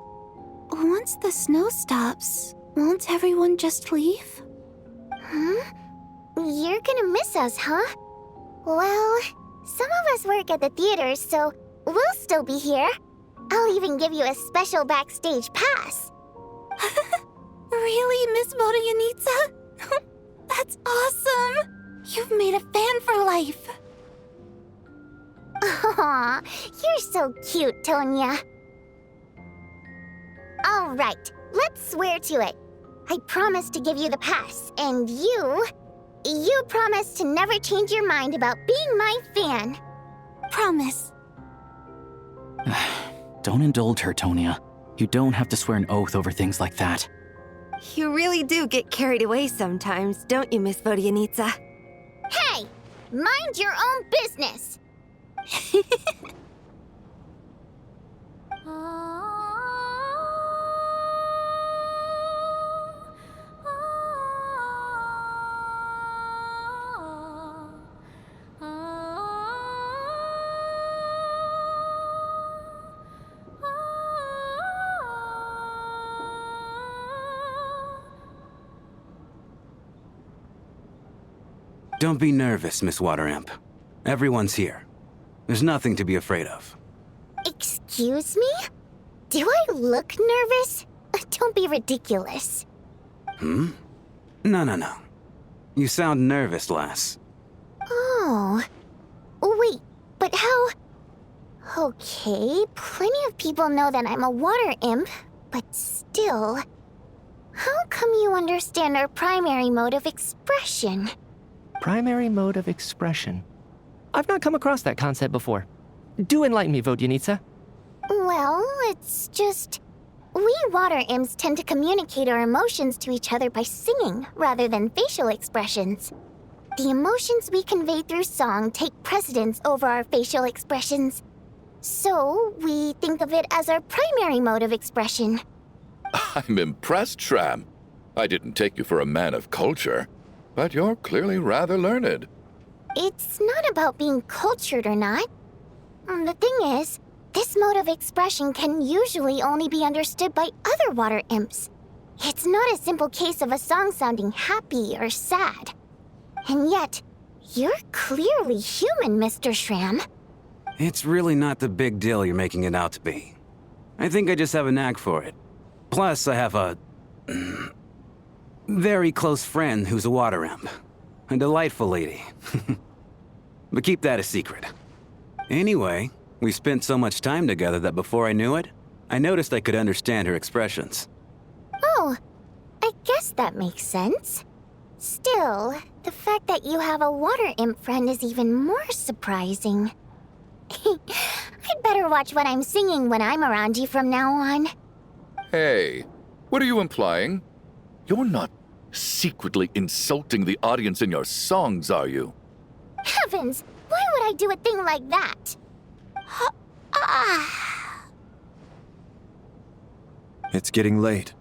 once the snow stops, won't everyone just leave? You're gonna miss us, huh? Well, some of us work at the theaters, so we'll still be here. I'll even give you a special backstage pass. Really, Miss Vodyanitsa? That's awesome! You've made a fan for life. Aw, you're so cute, Tonya. All right, let's swear to it. I promise to give you the pass, and you promise to never change your mind about being my fan. Promise. Don't indulge her, Tonya. You don't have to swear an oath over things like that. You really do get carried away sometimes, don't you, Miss Vodyanitsa? Hey! Mind your own business! Don't be nervous, Miss Water Imp. Everyone's here. There's nothing to be afraid of. Excuse me? Do I look nervous? Don't be ridiculous. No, no, no. You sound nervous, lass. Oh. Wait, but how... Okay, plenty of people know that I'm a water imp, but still... How come you understand our primary mode of expression? Primary mode of expression. I've not come across that concept before. Do enlighten me, Vodyanitsa. Well, it's just... We water imps tend to communicate our emotions to each other by singing, rather than facial expressions. The emotions we convey through song take precedence over our facial expressions. So, we think of it as our primary mode of expression. I'm impressed, Shram. I didn't take you for a man of culture, but you're clearly rather learned. It's not about being cultured or not. The thing is, this mode of expression can usually only be understood by other water imps. It's not a simple case of a song sounding happy or sad. And yet, you're clearly human, Mr. Shram. It's really not the big deal you're making it out to be. I think I just have a knack for it. Plus, I have a... very close friend who's a water imp. A delightful lady. But keep that a secret. Anyway, we spent so much time together that before I knew it, I noticed I could understand her expressions. Oh, I guess that makes sense. Still, the fact that you have a water imp friend is even more surprising. I'd better watch what I'm singing when I'm around you from now on. Hey, what are you implying? You're not secretly insulting the audience in your songs, are you? Heavens, why would I do a thing like that? It's getting late.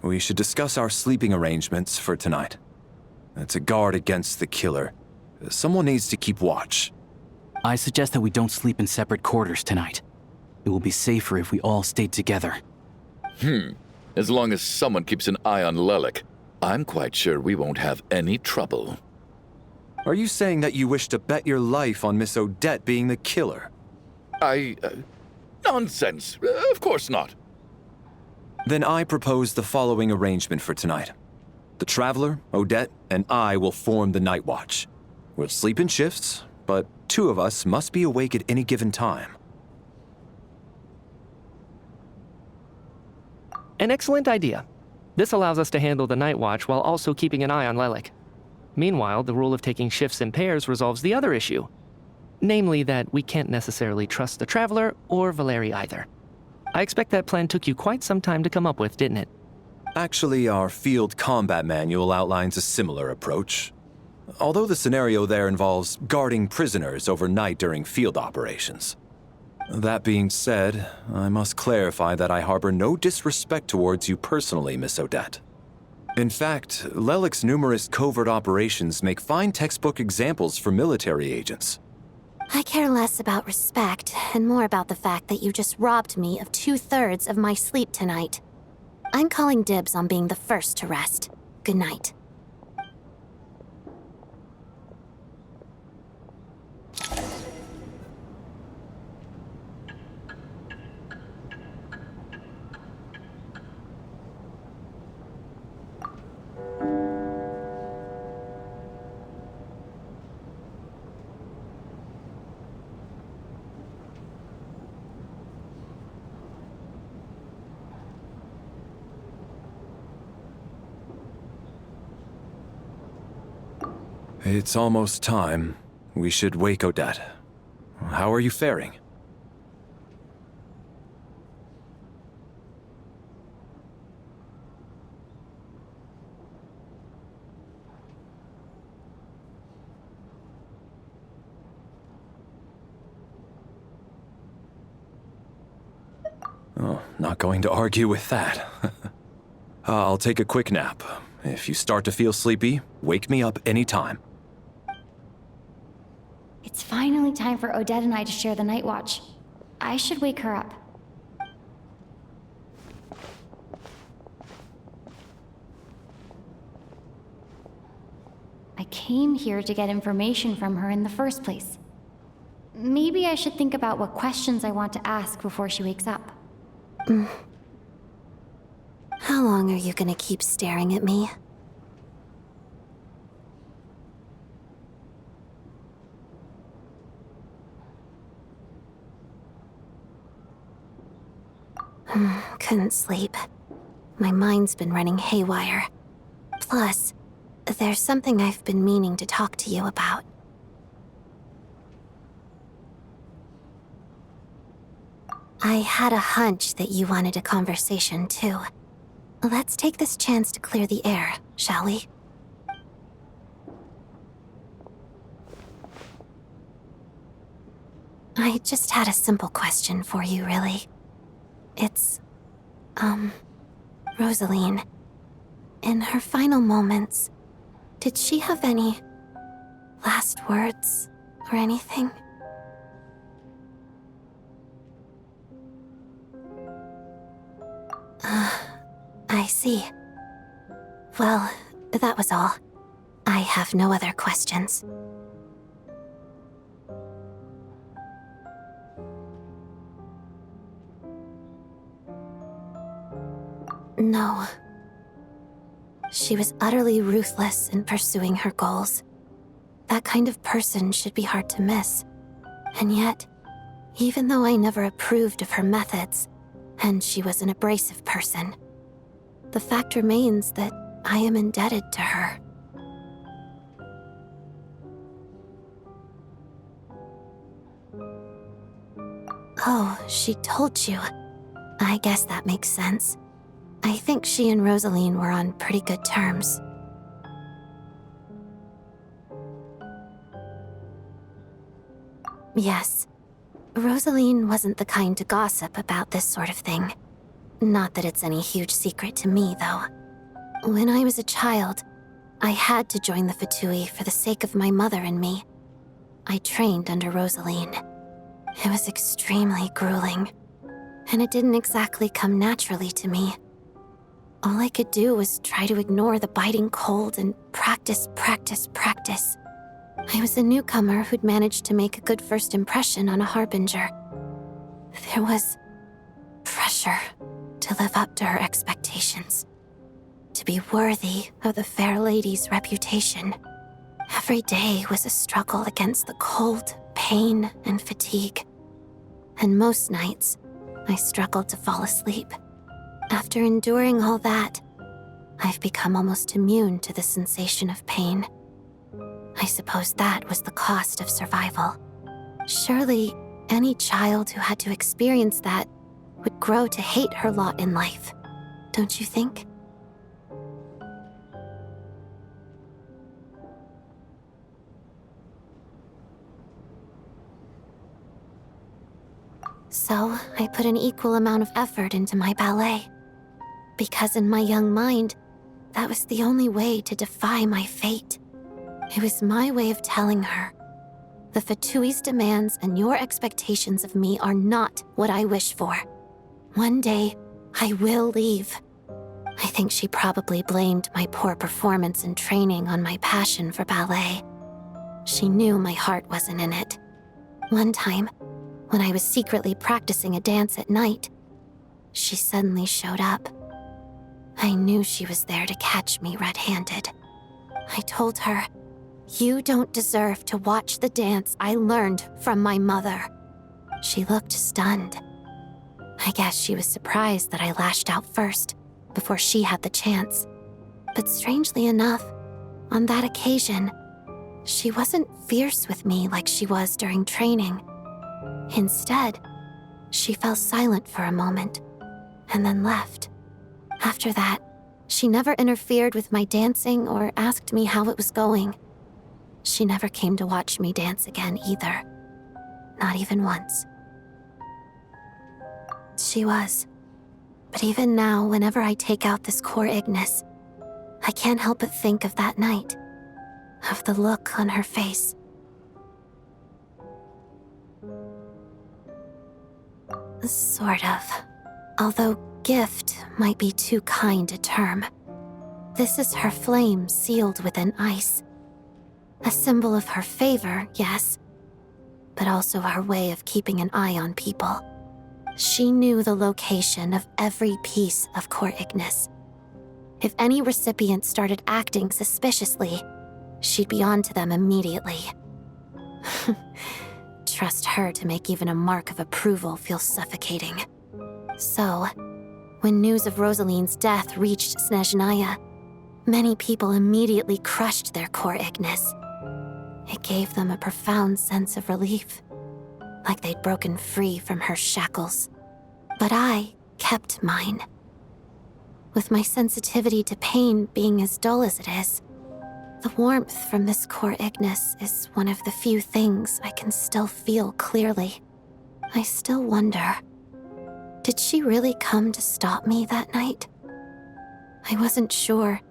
We should discuss our sleeping arrangements for tonight. To guard against the killer, someone needs to keep watch. I suggest that we don't sleep in separate quarters tonight. It will be safer if we all stay together. As long as someone keeps an eye on Lelik, I'm quite sure we won't have any trouble. Are you saying that you wish to bet your life on Miss Odette being the killer? Nonsense. Of course not. Then I propose the following arrangement for tonight. The Traveler, Odette, and I will form the Night Watch. We'll sleep in shifts, but two of us must be awake at any given time. An excellent idea. This allows us to handle the Night Watch while also keeping an eye on Lelik. Meanwhile, the rule of taking shifts in pairs resolves the other issue. Namely that we can't necessarily trust the Traveler or Valeri either. I expect that plan took you quite some time to come up with, didn't it? Actually, our field combat manual outlines a similar approach. Although the scenario there involves guarding prisoners overnight during field operations. That being said, I must clarify that I harbor no disrespect towards you personally, Miss Odette. In fact, Lelik's numerous covert operations make fine textbook examples for military agents. I care less about respect and more about the fact that you just robbed me of 2/3 of my sleep tonight. I'm calling dibs on being the first to rest. Good night. It's almost time. We should wake Odette. How are you faring? going to argue with that. I'll take a quick nap. If you start to feel sleepy, wake me up anytime. It's finally time for Odette and I to share the night watch. I should wake her up. I came here to get information from her in the first place. Maybe I should think about what questions I want to ask before she wakes up. How long are you gonna keep staring at me? Couldn't sleep. My mind's been running haywire. Plus, there's something I've been meaning to talk to you about. I had a hunch that you wanted a conversation, too. Let's take this chance to clear the air, shall we? I just had a simple question for you, really. It's, Rosaline. In her final moments, did she have any last words or anything? I see. Well, that was all. I have no other questions. No. She was utterly ruthless in pursuing her goals. That kind of person should be hard to miss. And yet, even though I never approved of her methods, and she was an abrasive person, the fact remains that I am indebted to her. Oh, she told you. I guess that makes sense. I think she and Rosaline were on pretty good terms. Yes. Rosaline wasn't the kind to gossip about this sort of thing. Not that it's any huge secret to me, though. When I was a child, I had to join the Fatui for the sake of my mother and me. I trained under Rosaline. It was extremely grueling, and it didn't exactly come naturally to me. All I could do was try to ignore the biting cold and practice. I was a newcomer who'd managed to make a good first impression on a harbinger. There was pressure to live up to her expectations, to be worthy of the fair lady's reputation. Every day was a struggle against the cold, pain, and fatigue. And most nights, I struggled to fall asleep. After enduring all that, I've become almost immune to the sensation of pain. I suppose that was the cost of survival. Surely, any child who had to experience that would grow to hate her lot in life, don't you think? So, I put an equal amount of effort into my ballet. Because in my young mind, that was the only way to defy my fate. It was my way of telling her, the Fatui's demands and your expectations of me are not what I wish for. One day, I will leave. I think she probably blamed my poor performance in training on my passion for ballet. She knew my heart wasn't in it. One time, when I was secretly practicing a dance at night, she suddenly showed up. I knew she was there to catch me red-handed. I told her, "You don't deserve to watch the dance I learned from my mother." She looked stunned. I guess she was surprised that I lashed out first, before she had the chance. But strangely enough, on that occasion, she wasn't fierce with me like she was during training. Instead, she fell silent for a moment, and then left. After that, she never interfered with my dancing or asked me how it was going. She never came to watch me dance again either. Not even once. She was But even now, whenever I take out this core Ignis, I can't help but think of that night, of the look on her face. Sort of. Although gift might be too kind a term. This is her flame sealed within ice. A symbol of her favor, yes, but also her way of keeping an eye on people. She knew the location of every piece of core Ignis. If any recipient started acting suspiciously, she'd be on to them immediately. Trust her to make even a mark of approval feel suffocating. So, when news of Rosaline's death reached Snezhnaya, many people immediately crushed their core Ignis. It gave them a profound sense of relief, like they'd broken free from her shackles. But I kept mine. With my sensitivity to pain being as dull as it is, the warmth from this core Ignis is one of the few things I can still feel clearly. I still wonder, did she really come to stop me that night? I wasn't sure,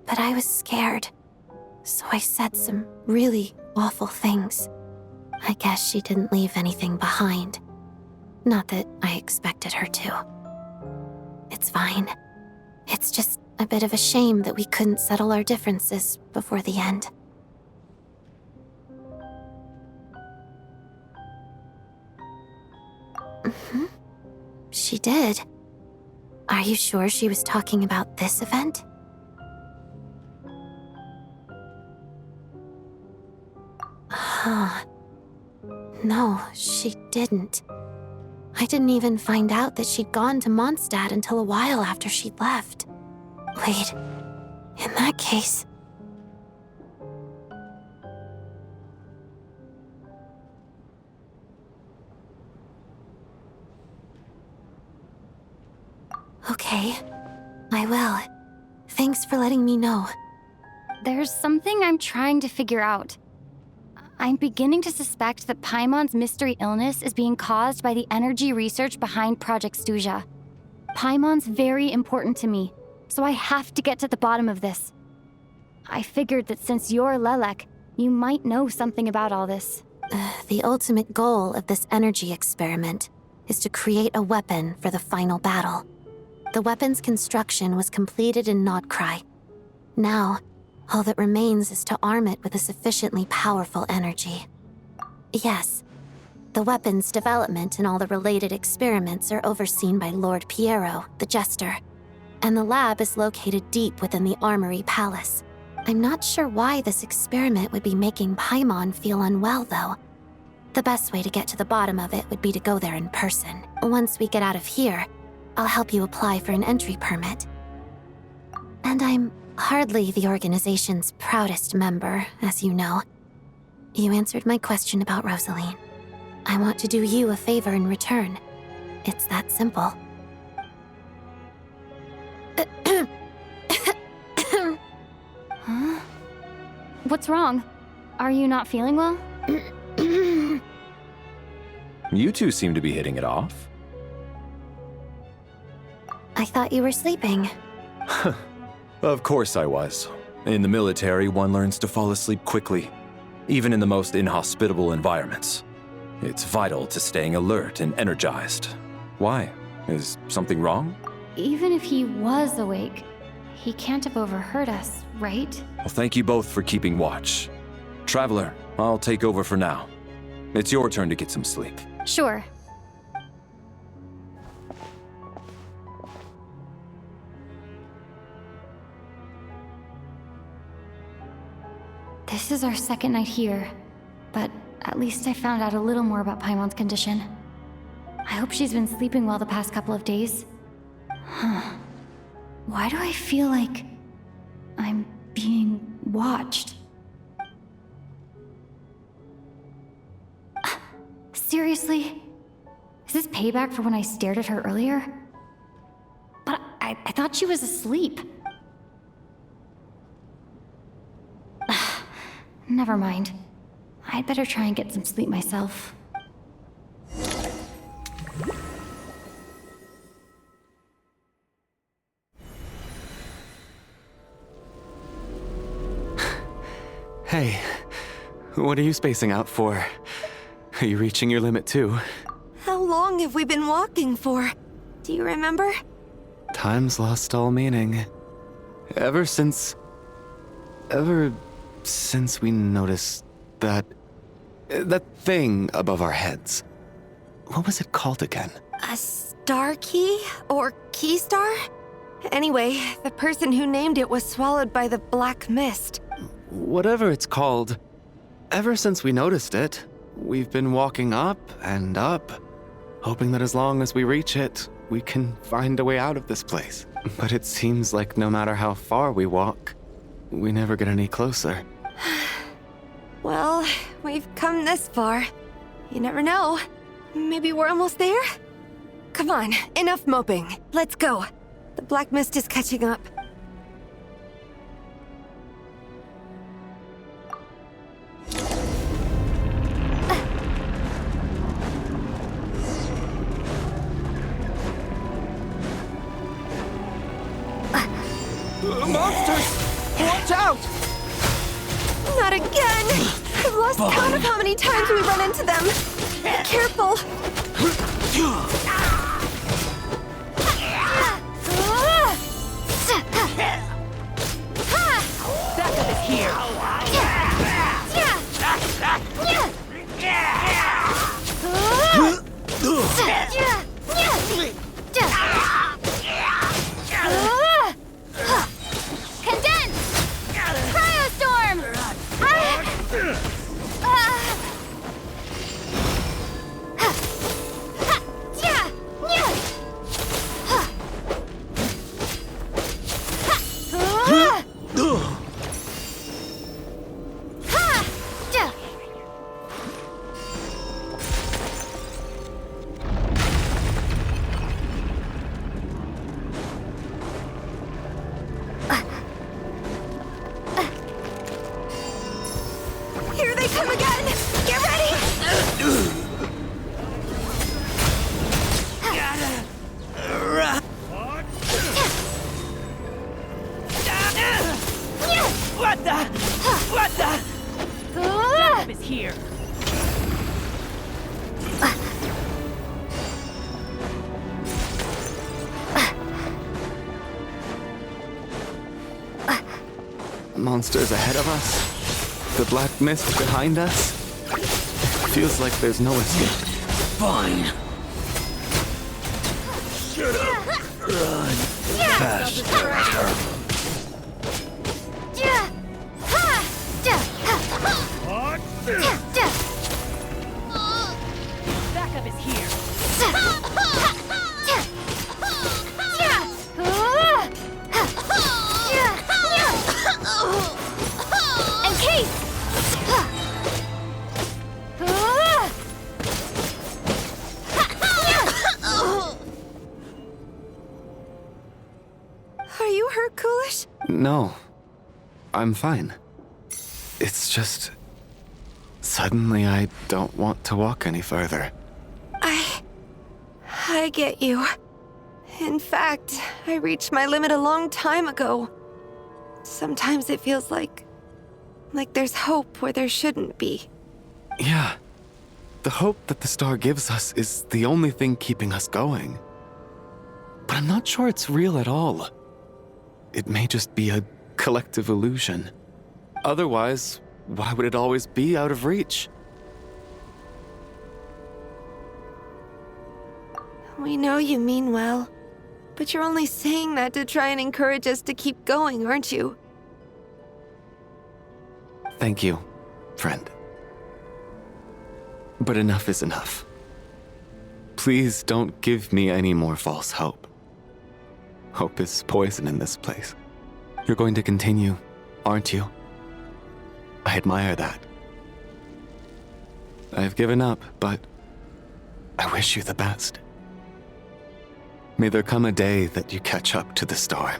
but I was scared, so I said some really awful things. I guess she didn't leave anything behind. Not that I expected her to. It's fine. It's just a bit of a shame that we couldn't settle our differences before the end. She did. Are you sure she was talking about this event? Huh. No, she didn't. I didn't even find out that she'd gone to Mondstadt until a while after she'd left. Wait, in that case... Okay, I will. Thanks for letting me know. There's something I'm trying to figure out. I'm beginning to suspect that Paimon's mystery illness is being caused by the energy research behind Project Stuja. Paimon's very important to me, so I have to get to the bottom of this. I figured that since you're Lelek, you might know something about all this. The ultimate goal of this energy experiment is to create a weapon for the final battle. The weapon's construction was completed in Nodcry. Now, all that remains is to arm it with a sufficiently powerful energy. Yes, the weapon's development and all the related experiments are overseen by Lord Piero, the Jester, and the lab is located deep within the Armory Palace. I'm not sure why this experiment would be making Paimon feel unwell, though. The best way to get to the bottom of it would be to go there in person. Once we get out of here, I'll help you apply for an entry permit. And I'm hardly the organization's proudest member, as you know. You answered my question about Rosaline. I want to do you a favor in return. It's that simple. Huh? What's wrong? Are you not feeling well? You two seem to be hitting it off. I thought you were sleeping. Of course I was. In the military, one learns to fall asleep quickly, even in the most inhospitable environments. It's vital to staying alert and energized. Why? Is something wrong? Even if he was awake, he can't have overheard us, right? Well, thank you both for keeping watch. Traveler, I'll take over for now. It's your turn to get some sleep. Sure. This is our second night here, but at least I found out a little more about Paimon's condition. I hope she's been sleeping well the past couple of days. Huh. Why do I feel like I'm being watched? Seriously? Is this payback for when I stared at her earlier? But I thought she was asleep. Never mind. I'd better try and get some sleep myself. Hey, what are you spacing out for? Are you reaching your limit too? How long have we been walking for? Do you remember? Time's lost all meaning. Ever since we noticed that thing above our heads. What was it called again? A star key? Or key star? Anyway, the person who named it was swallowed by the black mist. Whatever it's called, ever since we noticed it, we've been walking up and up, hoping that as long as we reach it, we can find a way out of this place. But it seems like no matter how far we walk, we never get any closer. Well, we've come this far. You never know. Maybe we're almost there? Come on, enough moping. Let's go. The black mist is catching up. Monsters! Watch out! Not again! I've lost count of how many times we run into them. Be careful. Backup is here. Condense! Cryostorm! Here they come again! Get ready! What the? What the? Backup is here. Monsters ahead of us? The black mist behind us? Feels like there's no escape. Fine. Shut up. Run. Fast. Backup is here. Are you hurt, Coolish? No, I'm fine. It's just... suddenly I don't want to walk any further. I get you. In fact, I reached my limit a long time ago. Sometimes it feels like there's hope where there shouldn't be. Yeah. The hope that the star gives us is the only thing keeping us going. But I'm not sure it's real at all. It may just be a collective illusion. Otherwise, why would it always be out of reach? We know you mean well, but you're only saying that to try and encourage us to keep going, aren't you? Thank you, friend. But enough is enough. Please don't give me any more false hope. Hope is poison in this place. You're going to continue, aren't you? I admire that. I've given up, but I wish you the best. May there come a day that you catch up to the star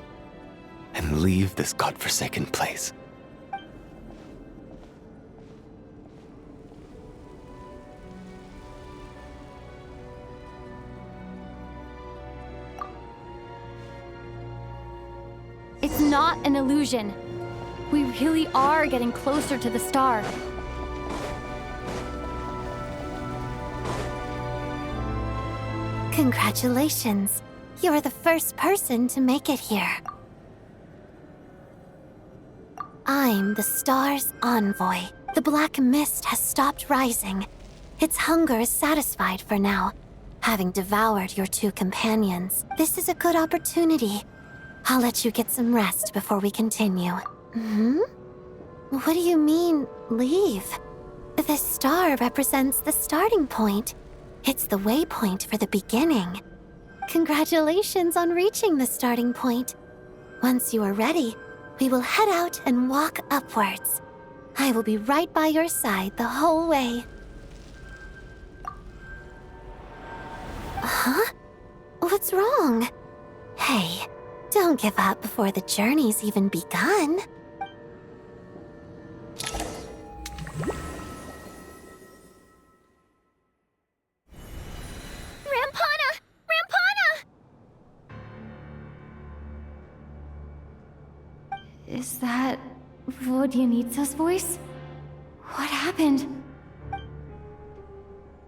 and leave this godforsaken place. It's not an illusion. We really are getting closer to the star. Congratulations. You're the first person to make it here. I'm the star's envoy. The black mist has stopped rising. Its hunger is satisfied for now, having devoured your two companions. This is a good opportunity. I'll let you get some rest before we continue. What do you mean, leave? The star represents the starting point. It's the waypoint for the beginning. Congratulations on reaching the starting point. Once you are ready, we will head out and walk upwards. I will be right by your side the whole way. Huh? What's wrong? Hey, don't give up before the journey's even begun. Rampana! Rampana! Is that Vodyanitsa's voice? What happened?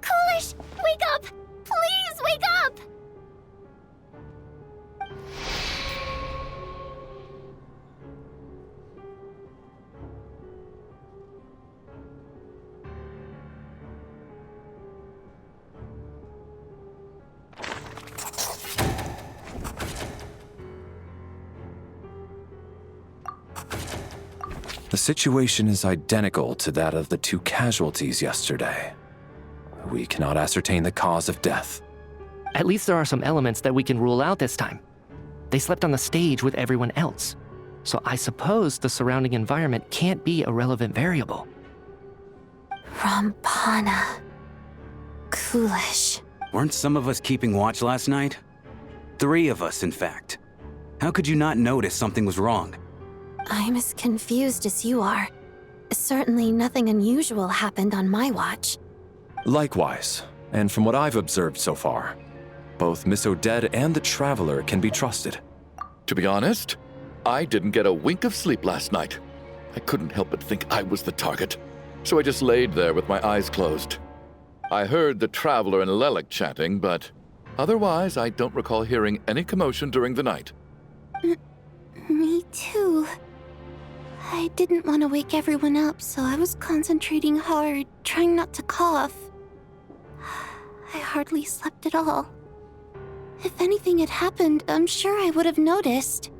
Coolish, wake up! Please wake up! The situation is identical to that of the two casualties yesterday. We cannot ascertain the cause of death. At least there are some elements that we can rule out this time. They slept on the stage with everyone else, so I suppose the surrounding environment can't be a relevant variable. Rampana. Coolish. Weren't some of us keeping watch last night? 3 of us, in fact. How could you not notice something was wrong? I'm as confused as you are. Certainly nothing unusual happened on my watch. Likewise, and from what I've observed so far, both Miss Odette and the Traveler can be trusted. To be honest, I didn't get a wink of sleep last night. I couldn't help but think I was the target, so I just laid there with my eyes closed. I heard the Traveler and Lelik chatting, but otherwise I don't recall hearing any commotion during the night. Me too. I didn't want to wake everyone up, so I was concentrating hard, trying not to cough. I hardly slept at all. If anything had happened, I'm sure I would have noticed.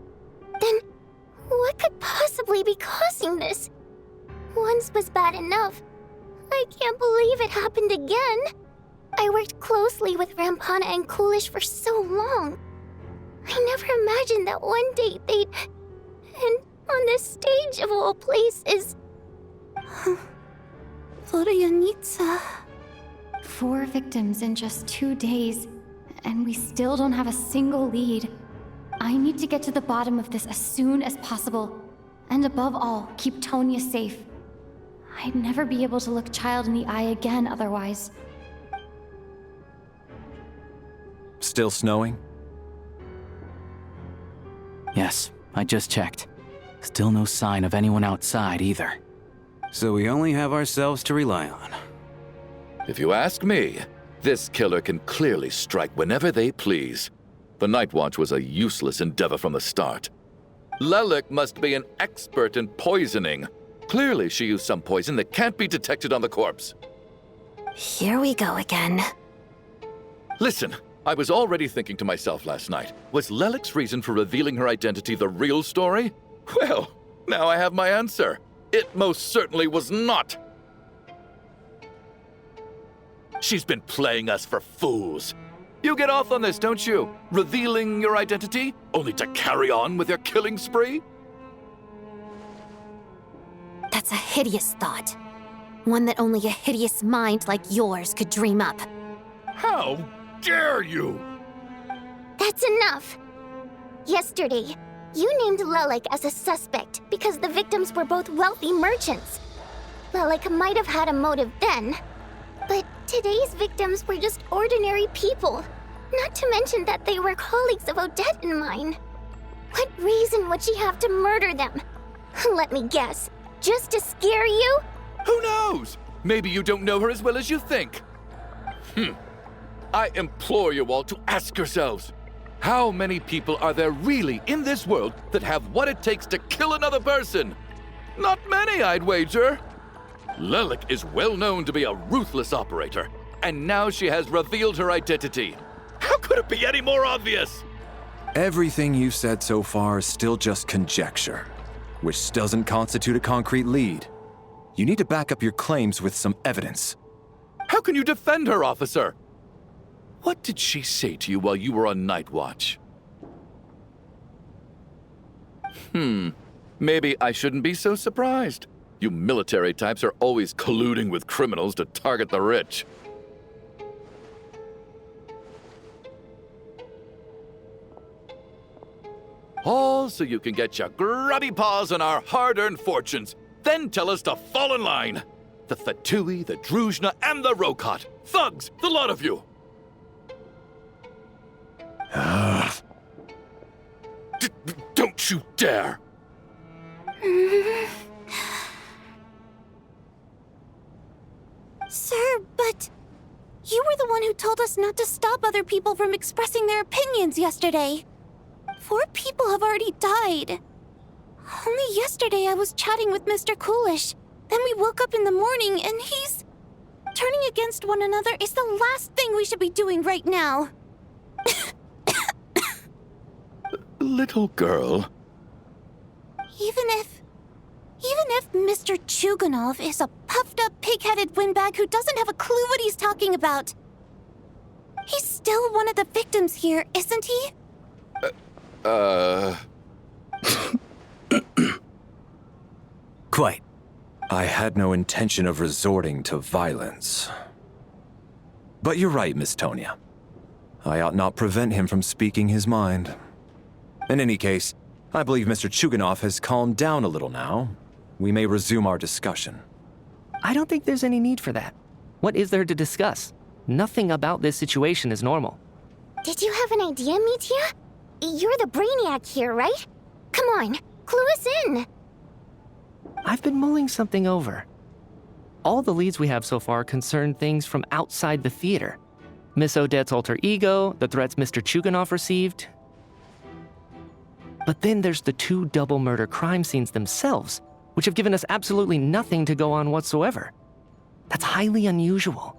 Then, what could possibly be causing this? Once was bad enough. I can't believe it happened again. I worked closely with Rampana and Coolish for so long. I never imagined that one day they'd... And on the stage of all places... Vodyanitsa. 4 victims in just 2 days, and we still don't have a single lead. I need to get to the bottom of this as soon as possible. And above all, keep Tonya safe. I'd never be able to look Child in the eye again otherwise. Still snowing? Yes, I just checked. Still no sign of anyone outside either. So we only have ourselves to rely on. If you ask me, this killer can clearly strike whenever they please. The Night Watch was a useless endeavor from the start. Lelik must be an expert in poisoning. Clearly she used some poison that can't be detected on the corpse. Here we go again. Listen, I was already thinking to myself last night, was Lelik's reason for revealing her identity the real story? Well, now I have my answer. It most certainly was not. She's been playing us for fools. You get off on this, don't you? Revealing your identity, only to carry on with your killing spree? That's a hideous thought. One that only a hideous mind like yours could dream up. How dare you? That's enough. Yesterday, you named Lelik as a suspect because the victims were both wealthy merchants. Lelik might have had a motive then, but today's victims were just ordinary people, not to mention that they were colleagues of Odette and mine. What reason would she have to murder them? Let me guess. Just to scare you? Who knows? Maybe you don't know her as well as you think. I implore you all to ask yourselves, how many people are there really in this world that have what it takes to kill another person? Not many, I'd wager. Lelik is well known to be a ruthless operator, and now she has revealed her identity. How could it be any more obvious? Everything you've said so far is still just conjecture, which doesn't constitute a concrete lead. You need to back up your claims with some evidence. How can you defend her, officer? What did she say to you while you were on night watch? Maybe I shouldn't be so surprised. You military types are always colluding with criminals to target the rich. All so you can get your grubby paws on our hard-earned fortunes, then tell us to fall in line. The Fatui, the Druzhna, and the Rokot. Thugs, the lot of you! Don't you dare! Sir, but you were the one who told us not to stop other people from expressing their opinions yesterday. 4 people have already died. Only yesterday I was chatting with Mr. Coolish. Then we woke up in the morning and he's... Turning against one another is the last thing we should be doing right now. Little girl. Even if Mr. Chuganov is a puffed-up, pig-headed windbag who doesn't have a clue what he's talking about, he's still one of the victims here, isn't he? Quite. I had no intention of resorting to violence. But you're right, Miss Tonya. I ought not prevent him from speaking his mind. In any case, I believe Mr. Chuganov has calmed down a little now. We may resume our discussion. I don't think there's any need for that. What is there to discuss? Nothing about this situation is normal. Did you have an idea, Mitya? You're the brainiac here, right? Come on, clue us in. I've been mulling something over. All the leads we have so far concern things from outside the theater. Miss Odette's alter ego, the threats Mr. Chuganov received. But then there's the 2 double murder crime scenes themselves, which have given us absolutely nothing to go on whatsoever. That's highly unusual.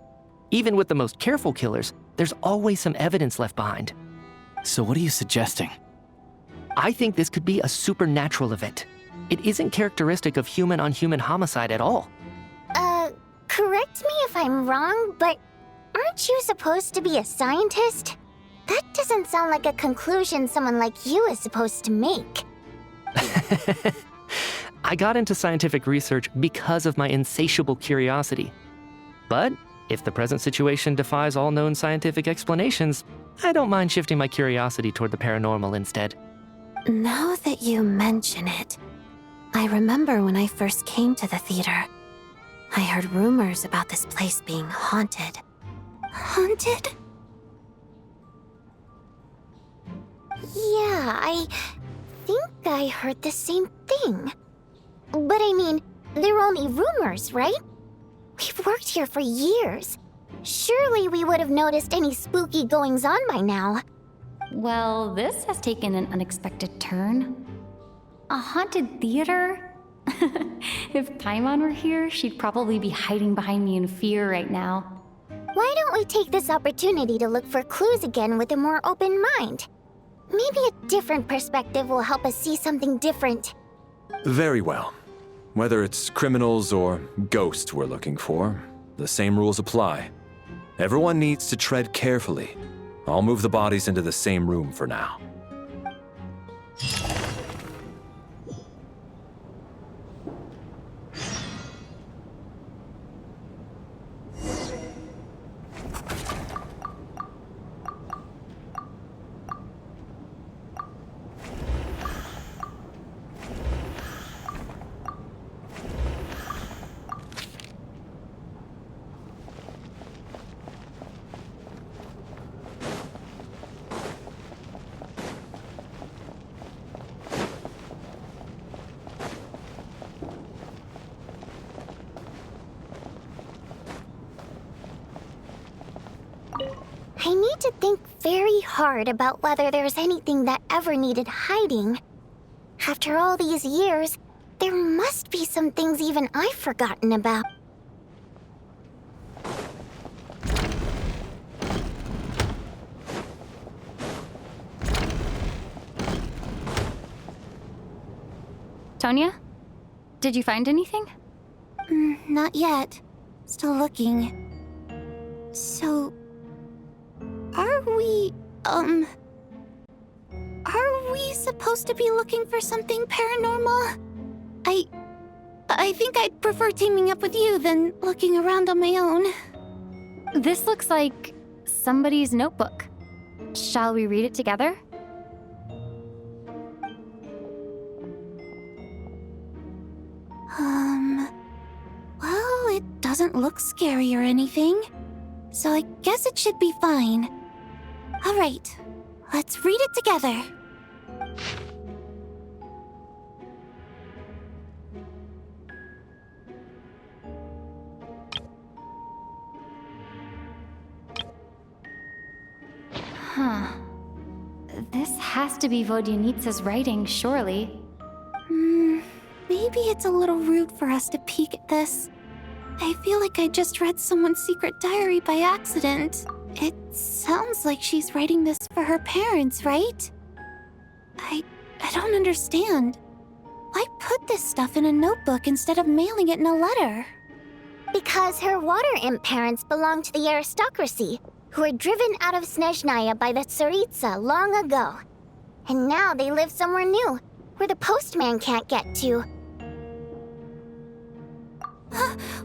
Even with the most careful killers, there's always some evidence left behind. So what are you suggesting? I think this could be a supernatural event. It isn't characteristic of human-on-human homicide at all. Correct me if I'm wrong, but aren't you supposed to be a scientist? That doesn't sound like a conclusion someone like you is supposed to make. I got into scientific research because of my insatiable curiosity. But if the present situation defies all known scientific explanations, I don't mind shifting my curiosity toward the paranormal instead. Now that you mention it, I remember when I first came to the theater. I heard rumors about this place being haunted. Haunted? Yeah, I think I heard the same thing. But I mean, they're only rumors, right? We've worked here for years. Surely we would have noticed any spooky goings-on by now. Well, this has taken an unexpected turn. A haunted theater? If Paimon were here, she'd probably be hiding behind me in fear right now. Why don't we take this opportunity to look for clues again with a more open mind? Maybe a different perspective will help us see something different. Very well. Whether it's criminals or ghosts we're looking for, the same rules apply. Everyone needs to tread carefully. I'll move the bodies into the same room for now. to think very hard about whether there's anything that ever needed hiding. After all these years, there must be some things even I've forgotten about. Tonya? Did you find anything? Not yet. Still looking. So... Are we supposed to be looking for something paranormal? I think I'd prefer teaming up with you than looking around on my own. This looks like somebody's notebook. Shall we read it together? Well, it doesn't look scary or anything, so I guess it should be fine. All right, let's read it together. Huh. This has to be Vodyanitsa's writing, surely. Maybe it's a little rude for us to peek at this. I feel like I just read someone's secret diary by accident. It sounds like she's writing this for her parents, right? I don't understand. Why put this stuff in a notebook instead of mailing it in a letter? Because her water imp parents belonged to the aristocracy, who were driven out of Snezhnaya by the Tsaritsa long ago. And now they live somewhere new, where the postman can't get to.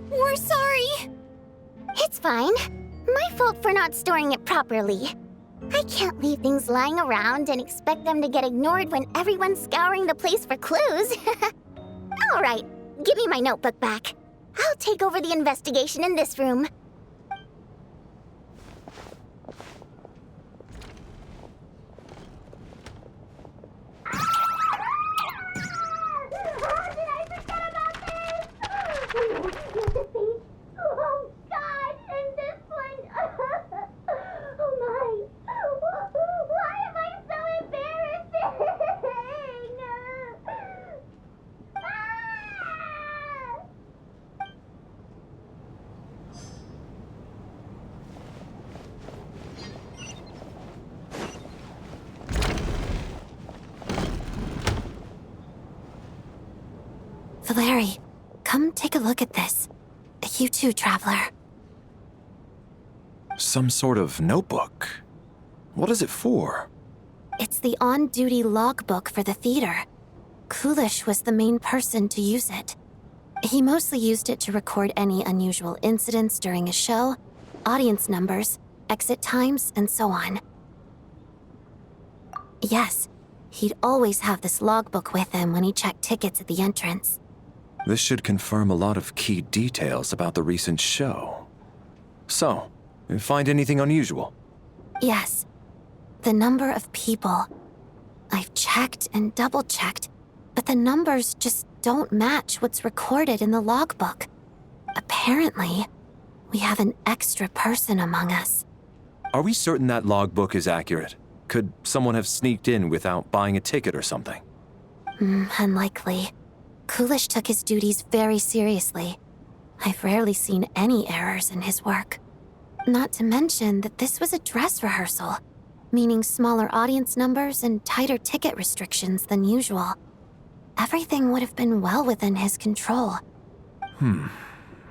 We're sorry! It's fine. My fault for not storing it properly. I can't leave things lying around and expect them to get ignored when everyone's scouring the place for clues. All right, give me my notebook back. I'll take over the investigation in this room. Valeri, come take a look at this. You too, Traveler. Some sort of notebook. What is it for? It's the on-duty logbook for the theater. Kulish was the main person to use it. He mostly used it to record any unusual incidents during a show, audience numbers, exit times, and so on. Yes, he'd always have this logbook with him when he checked tickets at the entrance. This should confirm a lot of key details about the recent show. So, you find anything unusual? Yes. The number of people. I've checked and double-checked, but the numbers just don't match what's recorded in the logbook. Apparently, we have an extra person among us. Are we certain that logbook is accurate? Could someone have sneaked in without buying a ticket or something? Unlikely. Kulish took his duties very seriously. I've rarely seen any errors in his work. Not to mention that this was a dress rehearsal, meaning smaller audience numbers and tighter ticket restrictions than usual. Everything would have been well within his control.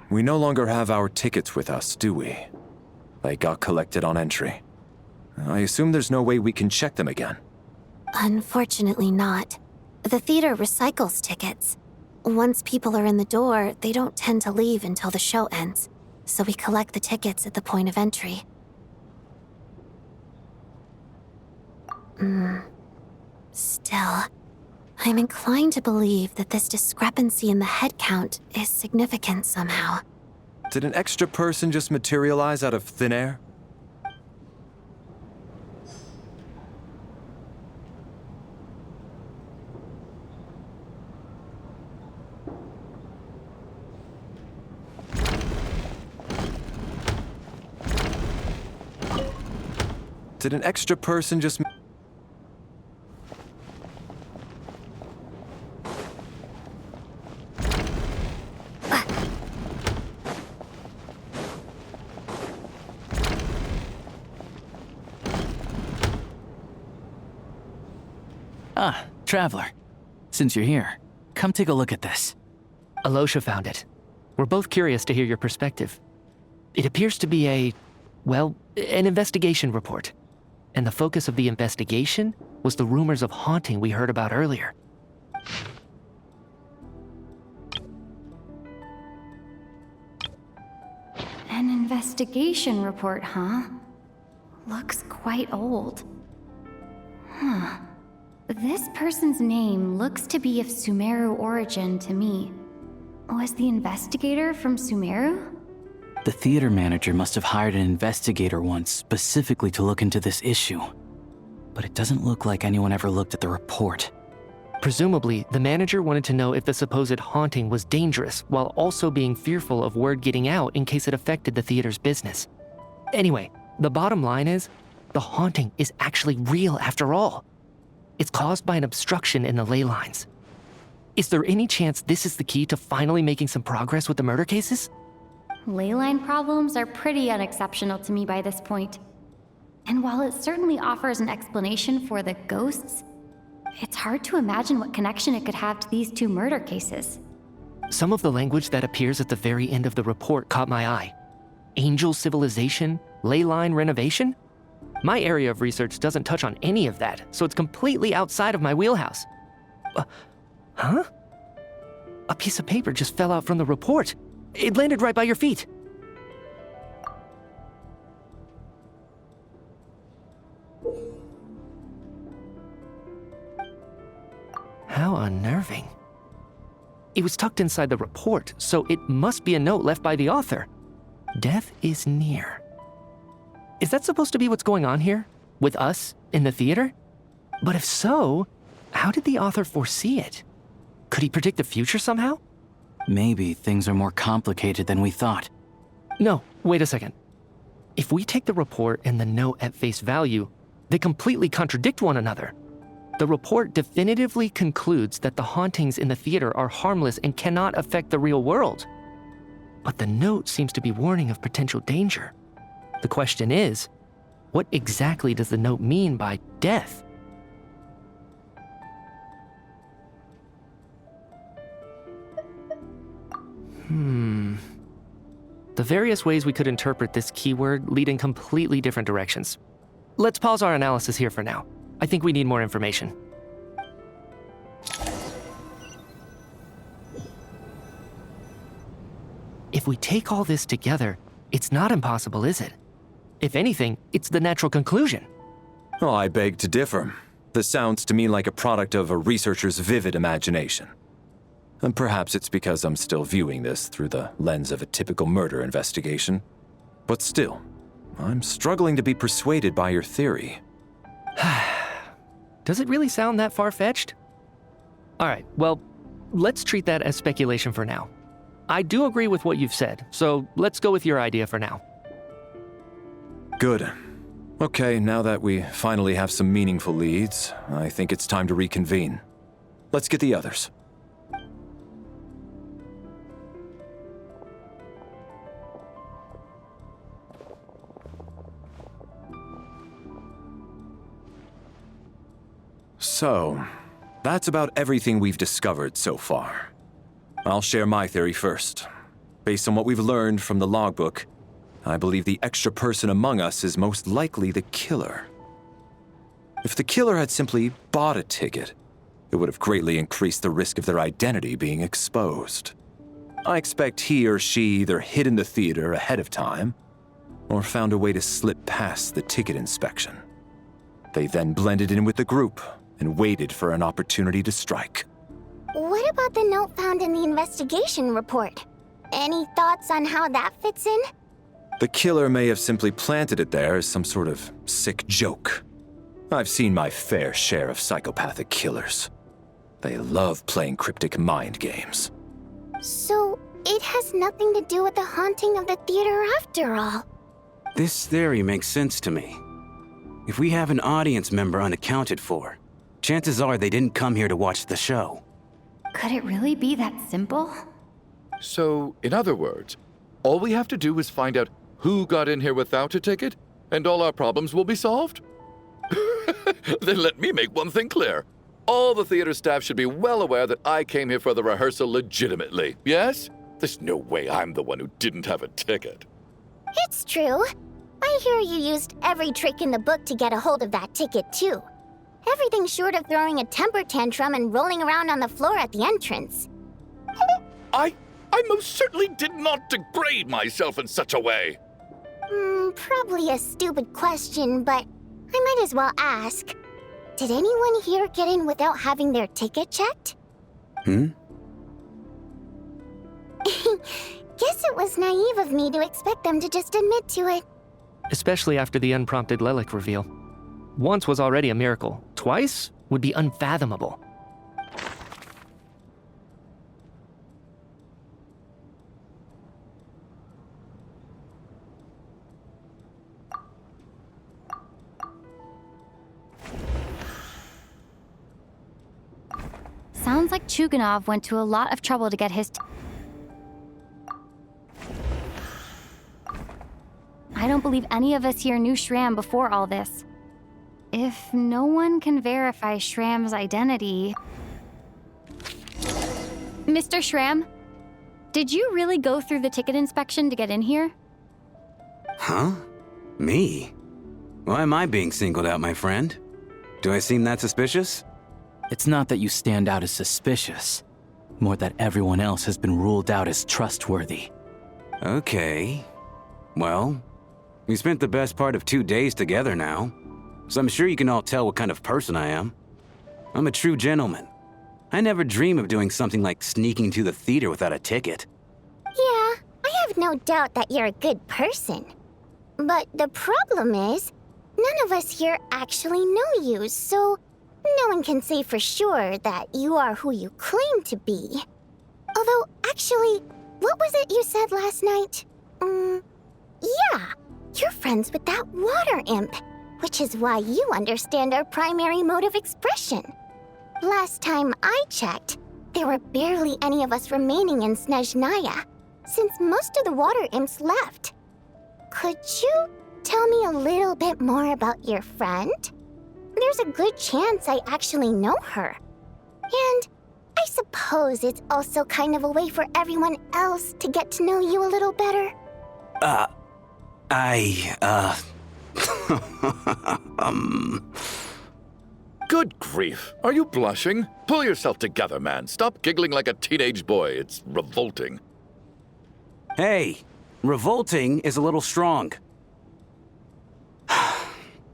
We no longer have our tickets with us, do we? They got collected on entry. I assume there's no way we can check them again. Unfortunately not. The theater recycles tickets. Once people are in the door, they don't tend to leave until the show ends, so we collect the tickets at the point of entry. Still, I'm inclined to believe that this discrepancy in the head count is significant somehow. Did an extra person just materialize out of thin air? Did an extra person just... Ah, Traveler. Since you're here, come take a look at this. Alosha found it. We're both curious to hear your perspective. It appears to be an investigation report. And the focus of the investigation was the rumors of haunting we heard about earlier. An investigation report, huh? Looks quite old. Huh. This person's name looks to be of Sumeru origin to me. Was the investigator from Sumeru? The theater manager must have hired an investigator once specifically to look into this issue. But it doesn't look like anyone ever looked at the report. Presumably, the manager wanted to know if the supposed haunting was dangerous while also being fearful of word getting out in case it affected the theater's business. Anyway, the bottom line is, the haunting is actually real after all. It's caused by an obstruction in the ley lines. Is there any chance this is the key to finally making some progress with the murder cases? Ley line problems are pretty unexceptional to me by this point. And while it certainly offers an explanation for the ghosts, it's hard to imagine what connection it could have to these two murder cases. Some of the language that appears at the very end of the report caught my eye. Angel civilization, ley line renovation? My area of research doesn't touch on any of that, so it's completely outside of my wheelhouse. Huh? A piece of paper just fell out from the report. It landed right by your feet. How unnerving. It was tucked inside the report, so it must be a note left by the author. Death is near. Is that supposed to be what's going on here? With us, in the theater? But if so, how did the author foresee it? Could he predict the future somehow? Maybe things are more complicated than we thought. No, wait a second. If we take the report and the note at face value, they completely contradict one another. The report definitively concludes that the hauntings in the theater are harmless and cannot affect the real world. But the note seems to be warning of potential danger. The question is, what exactly does the note mean by death? The various ways we could interpret this keyword lead in completely different directions. Let's pause our analysis here for now. I think we need more information. If we take all this together, it's not impossible, is it? If anything, it's the natural conclusion. Oh, I beg to differ. This sounds to me like a product of a researcher's vivid imagination. And perhaps it's because I'm still viewing this through the lens of a typical murder investigation. But still, I'm struggling to be persuaded by your theory. Does it really sound that far-fetched? All right, well, let's treat that as speculation for now. I do agree with what you've said, so let's go with your idea for now. Good. Okay, now that we finally have some meaningful leads, I think it's time to reconvene. Let's get the others. So, that's about everything we've discovered so far. I'll share my theory first. Based on what we've learned from the logbook, I believe the extra person among us is most likely the killer. If the killer had simply bought a ticket, it would have greatly increased the risk of their identity being exposed. I expect he or she either hid in the theater ahead of time, or found a way to slip past the ticket inspection. They then blended in with the group and waited for an opportunity to strike. What about the note found in the investigation report? Any thoughts on how that fits in? The killer may have simply planted it there as some sort of sick joke. I've seen my fair share of psychopathic killers. They love playing cryptic mind games. So, it has nothing to do with the haunting of the theater after all. This theory makes sense to me. If we have an audience member unaccounted for, chances are they didn't come here to watch the show. Could it really be that simple? So, in other words, all we have to do is find out who got in here without a ticket, and all our problems will be solved? Then let me make one thing clear. All the theater staff should be well aware that I came here for the rehearsal legitimately, yes? There's no way I'm the one who didn't have a ticket. It's true. I hear you used every trick in the book to get a hold of that ticket, too. Everything short of throwing a temper tantrum and rolling around on the floor at the entrance. I most certainly did not degrade myself in such a way. Probably a stupid question, but I might as well ask. Did anyone here get in without having their ticket checked? Hmm? Guess it was naive of me to expect them to just admit to it. Especially after the unprompted Lelik reveal. Once was already a miracle. Twice would be unfathomable. Sounds like Chuganov went to a lot of trouble to get his I don't believe any of us here knew Shram before all this. If no one can verify Shram's identity... Mr. Shram, did you really go through the ticket inspection to get in here? Huh? Me? Why am I being singled out, my friend? Do I seem that suspicious? It's not that you stand out as suspicious, more that everyone else has been ruled out as trustworthy. Okay. Well, we spent the best part of 2 days together now, so I'm sure you can all tell what kind of person I am. I'm a true gentleman. I never dream of doing something like sneaking to the theater without a ticket. Yeah, I have no doubt that you're a good person. But the problem is, none of us here actually know you, so no one can say for sure that you are who you claim to be. Although, actually, what was it you said last night? Yeah, you're friends with that water imp, which is why you understand our primary mode of expression. Last time I checked, there were barely any of us remaining in Snezhnaya, since most of the water imps left. Could you tell me a little bit more about your friend? There's a good chance I actually know her. And I suppose it's also kind of a way for everyone else to get to know you a little better. Good grief. Are you blushing? Pull yourself together, man. Stop giggling like a teenage boy. It's revolting. Hey, revolting is a little strong.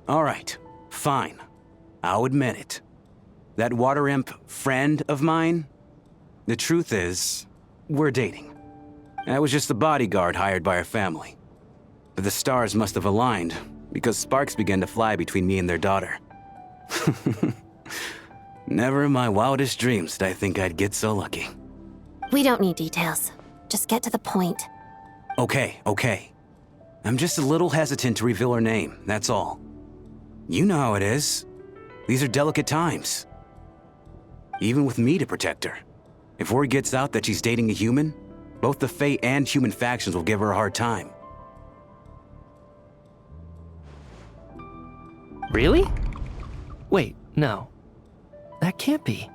All right, fine. I'll admit it. That water imp friend of mine, the truth is, we're dating. I was just the bodyguard hired by our family. But the stars must have aligned, because sparks began to fly between me and their daughter. Never in my wildest dreams did I think I'd get so lucky. We don't need details. Just get to the point. Okay. I'm just a little hesitant to reveal her name, that's all. You know how it is. These are delicate times. Even with me to protect her. If word gets out that she's dating a human, both the Fae and human factions will give her a hard time. Really? Wait, no. That can't be.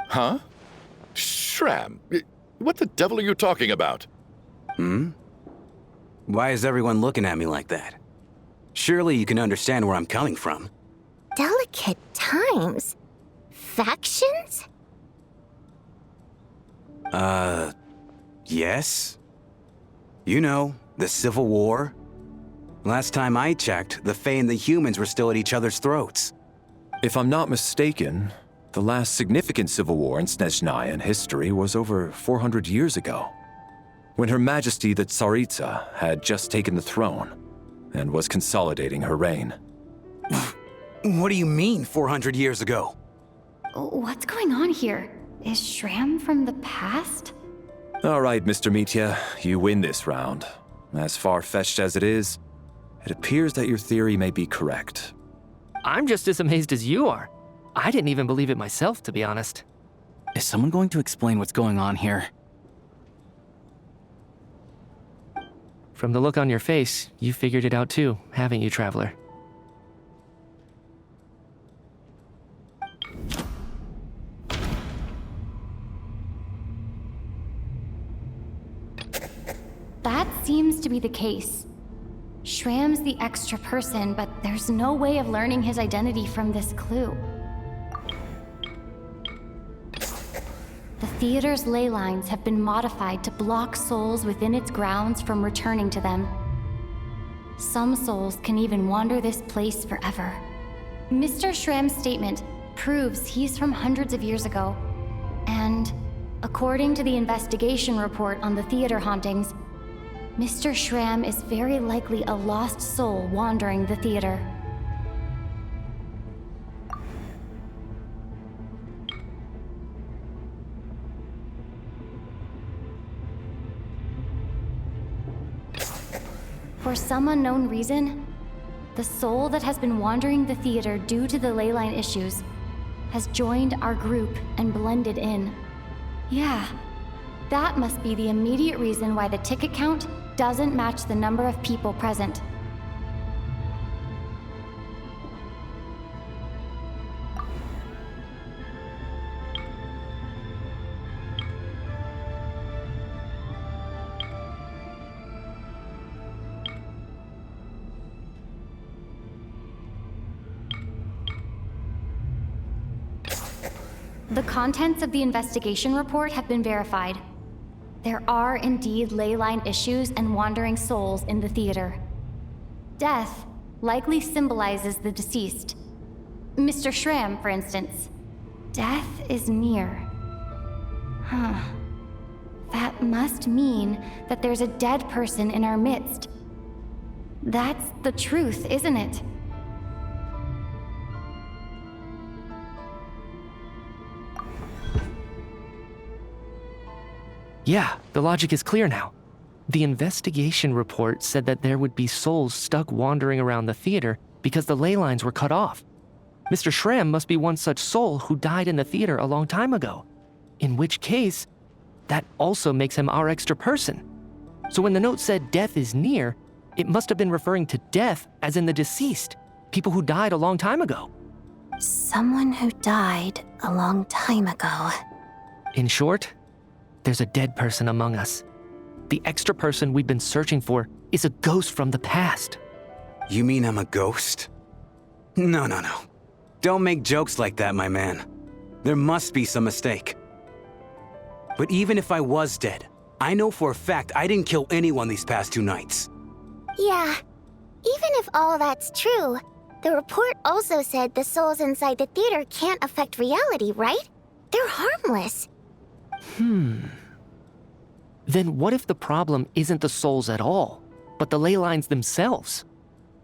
Huh? Shram, what the devil are you talking about? Why is everyone looking at me like that? Surely you can understand where I'm coming from. Delicate times? Factions? Yes. You know, the Civil War. Last time I checked, the Fae and the humans were still at each other's throats. If I'm not mistaken, the last significant civil war in Snezhnaya history was over 400 years ago, when Her Majesty the Tsaritsa had just taken the throne and was consolidating her reign. What do you mean, 400 years ago? What's going on here? Is Shram from the past? All right, Mr. Mitya, you win this round. As far-fetched as it is, It appears that your theory may be correct. I'm just as amazed as you are. I didn't even believe it myself, to be honest. Is someone going to explain what's going on here? From the look on your face, you figured it out too, haven't you, Traveler? That seems to be the case. Shram's the extra person, but there's no way of learning his identity from this clue. The theater's ley lines have been modified to block souls within its grounds from returning to them. Some souls can even wander this place forever. Mr. Shram's statement proves he's from hundreds of years ago. And according to the investigation report on the theater hauntings, Mr. Shram is very likely a lost soul wandering the theater. For some unknown reason, the soul that has been wandering the theater due to the ley line issues has joined our group and blended in. Yeah, that must be the immediate reason why the ticket count doesn't match the number of people present. The contents of the investigation report have been verified. There are indeed ley line issues and wandering souls in the theater. Death likely symbolizes the deceased. Mr. Shram, for instance. Death is near. Huh. That must mean that there's a dead person in our midst. That's the truth, isn't it? Yeah, the logic is clear now. The investigation report said that there would be souls stuck wandering around the theater because the ley lines were cut off. Mr. Shram must be one such soul who died in the theater a long time ago. In which case, that also makes him our extra person. So when the note said death is near, it must have been referring to death as in the deceased, people who died a long time ago. Someone who died a long time ago. In short, there's a dead person among us. The extra person we've been searching for is a ghost from the past. You mean I'm a ghost? No. Don't make jokes like that, my man. There must be some mistake. But even if I was dead, I know for a fact I didn't kill anyone these past 2 nights. Yeah, even if all that's true, the report also said the souls inside the theater can't affect reality, right? They're harmless. Then what if the problem isn't the souls at all, but the ley lines themselves?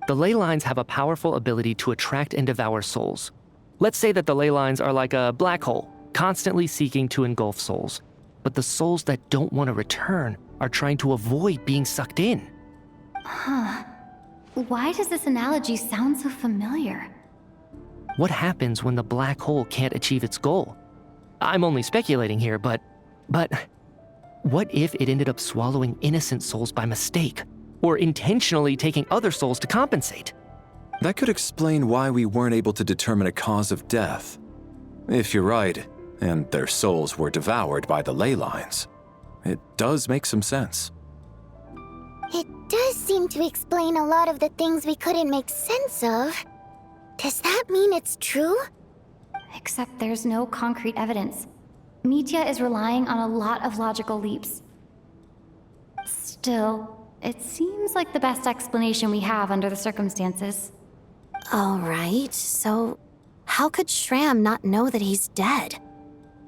The ley lines have a powerful ability to attract and devour souls. Let's say that the ley lines are like a black hole, constantly seeking to engulf souls. But the souls that don't want to return are trying to avoid being sucked in. Huh. Why does this analogy sound so familiar? What happens when the black hole can't achieve its goal? I'm only speculating here, but what if it ended up swallowing innocent souls by mistake, or intentionally taking other souls to compensate? That could explain why we weren't able to determine a cause of death. If you're right, and their souls were devoured by the ley lines, it does make some sense. It does seem to explain a lot of the things we couldn't make sense of. Does that mean it's true? Except there's no concrete evidence. Mitya is relying on a lot of logical leaps. Still, it seems like the best explanation we have under the circumstances. All right, so how could Shram not know that he's dead?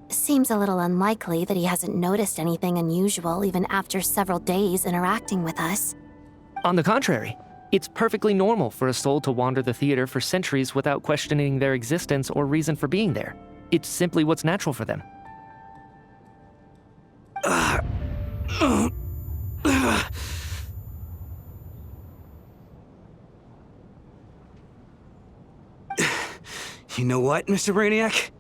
Seems a little unlikely that he hasn't noticed anything unusual even after several days interacting with us. On the contrary, it's perfectly normal for a soul to wander the theater for centuries without questioning their existence or reason for being there. It's simply what's natural for them. You know what, Mr. Brainiac?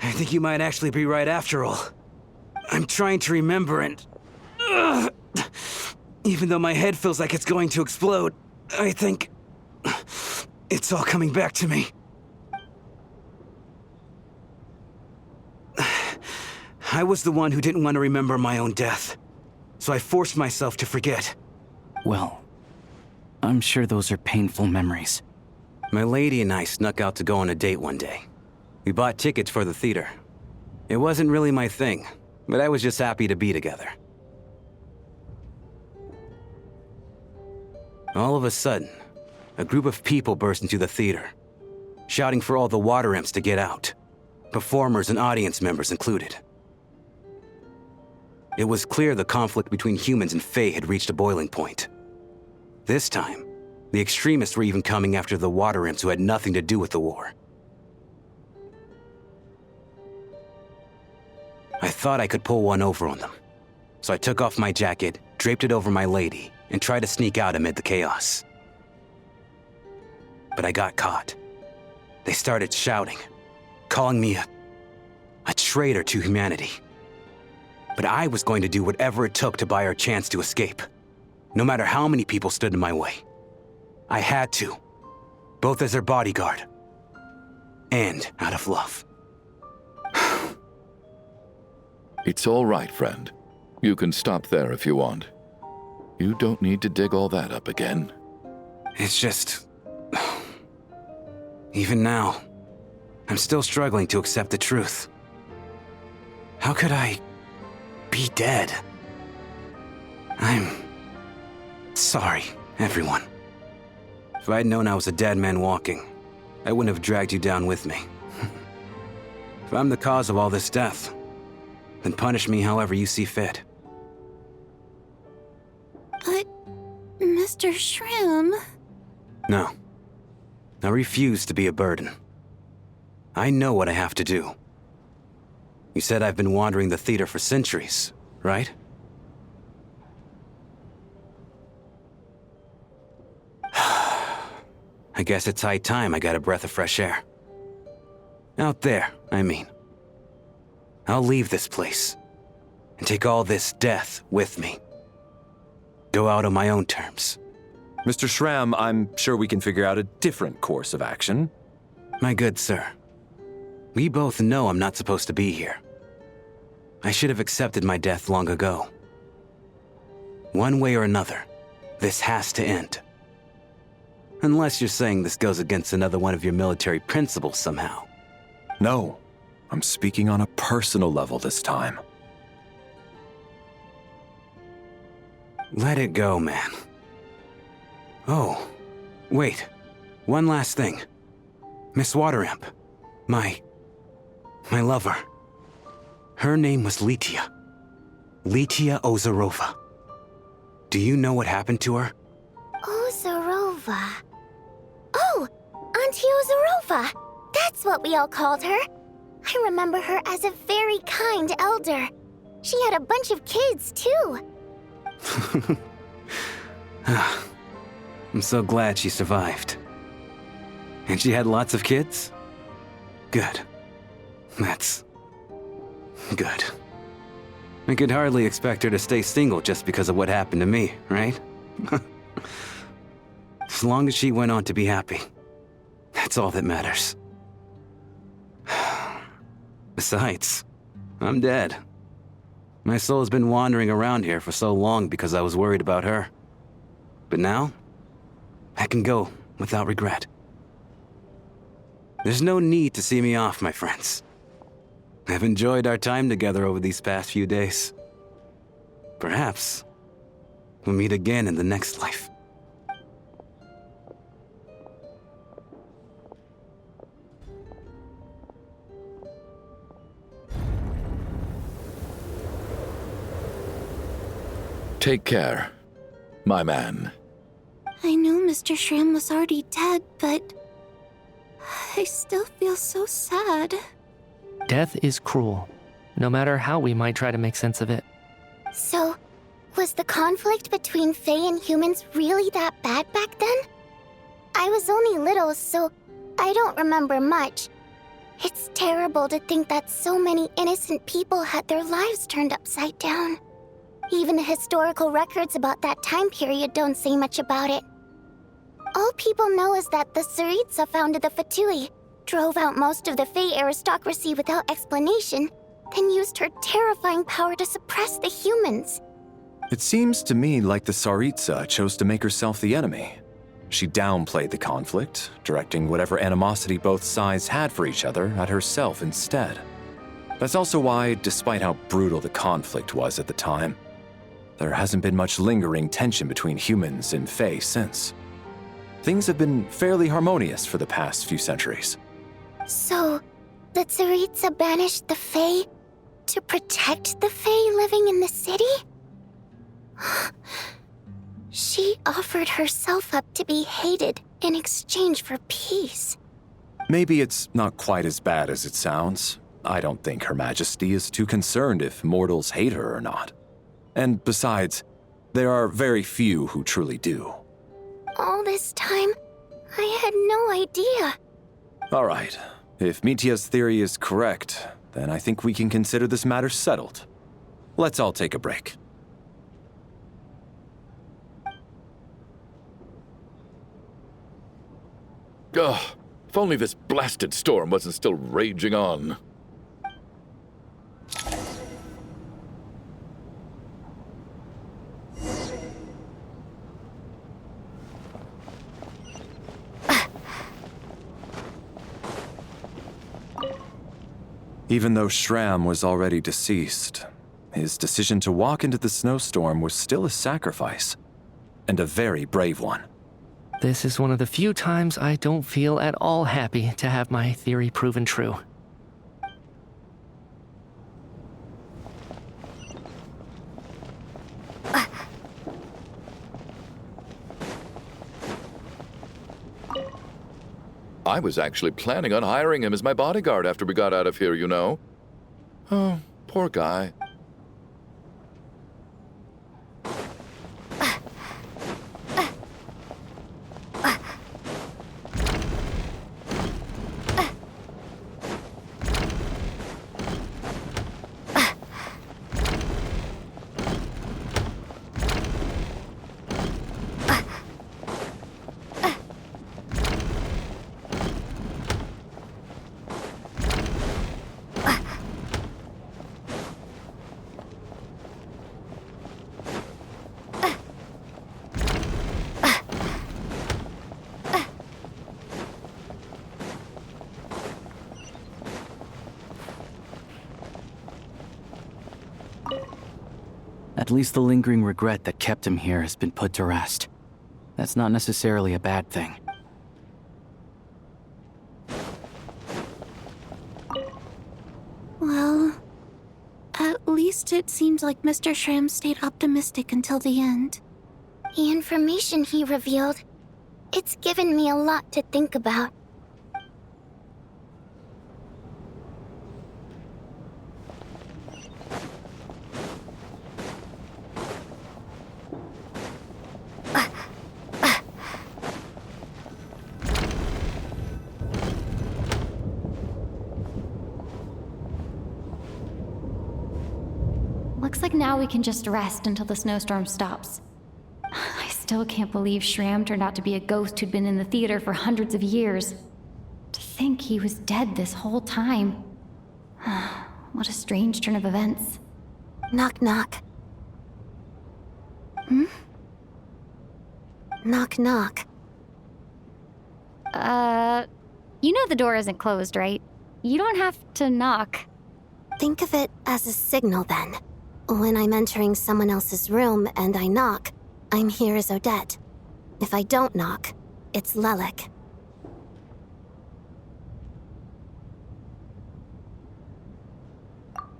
I think you might actually be right after all. I'm trying to remember and... even though my head feels like it's going to explode, I think... it's all coming back to me. I was the one who didn't want to remember my own death, so I forced myself to forget. Well, I'm sure those are painful memories. My lady and I snuck out to go on a date one day. We bought tickets for the theater. It wasn't really my thing, but I was just happy to be together. All of a sudden, a group of people burst into the theater, shouting for all the water imps to get out, performers and audience members included. It was clear the conflict between humans and Fae had reached a boiling point. This time, the extremists were even coming after the water imps who had nothing to do with the war. I thought I could pull one over on them, so I took off my jacket, draped it over my lady, and tried to sneak out amid the chaos. But I got caught. They started shouting, calling me a traitor to humanity. But I was going to do whatever it took to buy our chance to escape, no matter how many people stood in my way. I had to, both as their bodyguard and out of love. It's all right, friend. You can stop there if you want. You don't need to dig all that up again. It's just... even now, I'm still struggling to accept the truth. How could I be dead? I'm sorry, everyone. If I'd known I was a dead man walking, I wouldn't have dragged you down with me. If I'm the cause of all this death, then punish me however you see fit. But, Mr. Shram... No. I refuse to be a burden. I know what I have to do. You said I've been wandering the theater for centuries, right? I guess it's high time I got a breath of fresh air. Out there, I mean. I'll leave this place and take all this death with me. Go out on my own terms. Mr. Shram, I'm sure we can figure out a different course of action. My good sir, we both know I'm not supposed to be here. I should have accepted my death long ago. One way or another, this has to end. Unless you're saying this goes against another one of your military principles somehow. No, I'm speaking on a personal level this time. Let it go, man. Oh, wait. One last thing. Miss Waterimp. My lover. Her name was Litia. Litia Ozarova. Do you know what happened to her? Ozarova. Oh, Auntie Ozarova. That's what we all called her. I remember her as a very kind elder. She had a bunch of kids, too. I'm so glad she survived. And she had lots of kids? Good. That's... good. I could hardly expect her to stay single just because of what happened to me, right? As long as she went on to be happy, that's all that matters. Besides, I'm dead. My soul has been wandering around here for so long because I was worried about her. But now, I can go without regret. There's no need to see me off, my friends. I've enjoyed our time together over these past few days. Perhaps we'll meet again in the next life. Take care, my man. I know Mr. Shram was already dead, but... I still feel so sad. Death is cruel, no matter how we might try to make sense of it. So, was the conflict between Fae and humans really that bad back then? I was only little, so I don't remember much, It's terrible to think that so many innocent people had their lives turned upside down. Even the historical records about that time period don't say much about it. All people know is that the Tsaritsa founded the Fatui, drove out most of the Fey aristocracy without explanation, then used her terrifying power to suppress the humans. It seems to me like the Tsaritsa chose to make herself the enemy. She downplayed the conflict, directing whatever animosity both sides had for each other at herself instead. That's also why, despite how brutal the conflict was at the time, there hasn't been much lingering tension between humans and Fey since. Things have been fairly harmonious for the past few centuries. So, the Tsaritsa banished the Fey to protect the Fey living in the city? She offered herself up to be hated in exchange for peace. Maybe it's not quite as bad as it sounds. I don't think Her Majesty is too concerned if mortals hate her or not. And besides, there are very few who truly do. All this time, I had no idea. All right. If Mitya's theory is correct, then I think we can consider this matter settled. Let's all take a break. Ugh, if only this blasted storm wasn't still raging on. Even though Shram was already deceased, his decision to walk into the snowstorm was still a sacrifice, and a very brave one. This is one of the few times I don't feel at all happy to have my theory proven true. I was actually planning on hiring him as my bodyguard after we got out of here, you know. Oh, poor guy. At least the lingering regret that kept him here has been put to rest. That's not necessarily a bad thing. Well, at least it seems like Mr. Shram stayed optimistic until the end. The information he revealed, it's given me a lot to think about. Looks like now we can just rest until the snowstorm stops. I still can't believe Shram turned out to be a ghost who'd been in the theater for hundreds of years. To think he was dead this whole time. What a strange turn of events. Knock, knock. Hmm? Knock, knock. You know the door isn't closed, right? You don't have to knock. Think of it as a signal then. When I'm entering someone else's room and I knock, I'm here as Odette. If I don't knock, it's Lelik.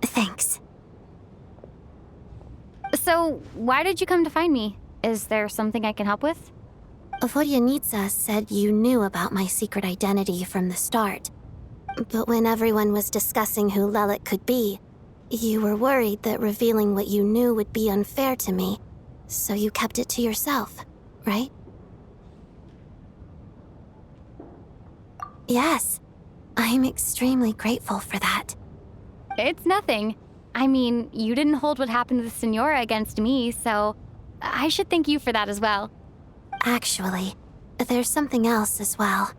Thanks. So, why did you come to find me? Is there something I can help with? Vodyanitsa said you knew about my secret identity from the start. But when everyone was discussing who Lelik could be, you were worried that revealing what you knew would be unfair to me, so you kept it to yourself, right? Yes. I'm extremely grateful for that. It's nothing. I mean, you didn't hold what happened with Senora against me, so I should thank you for that as well. Actually, there's something else as well.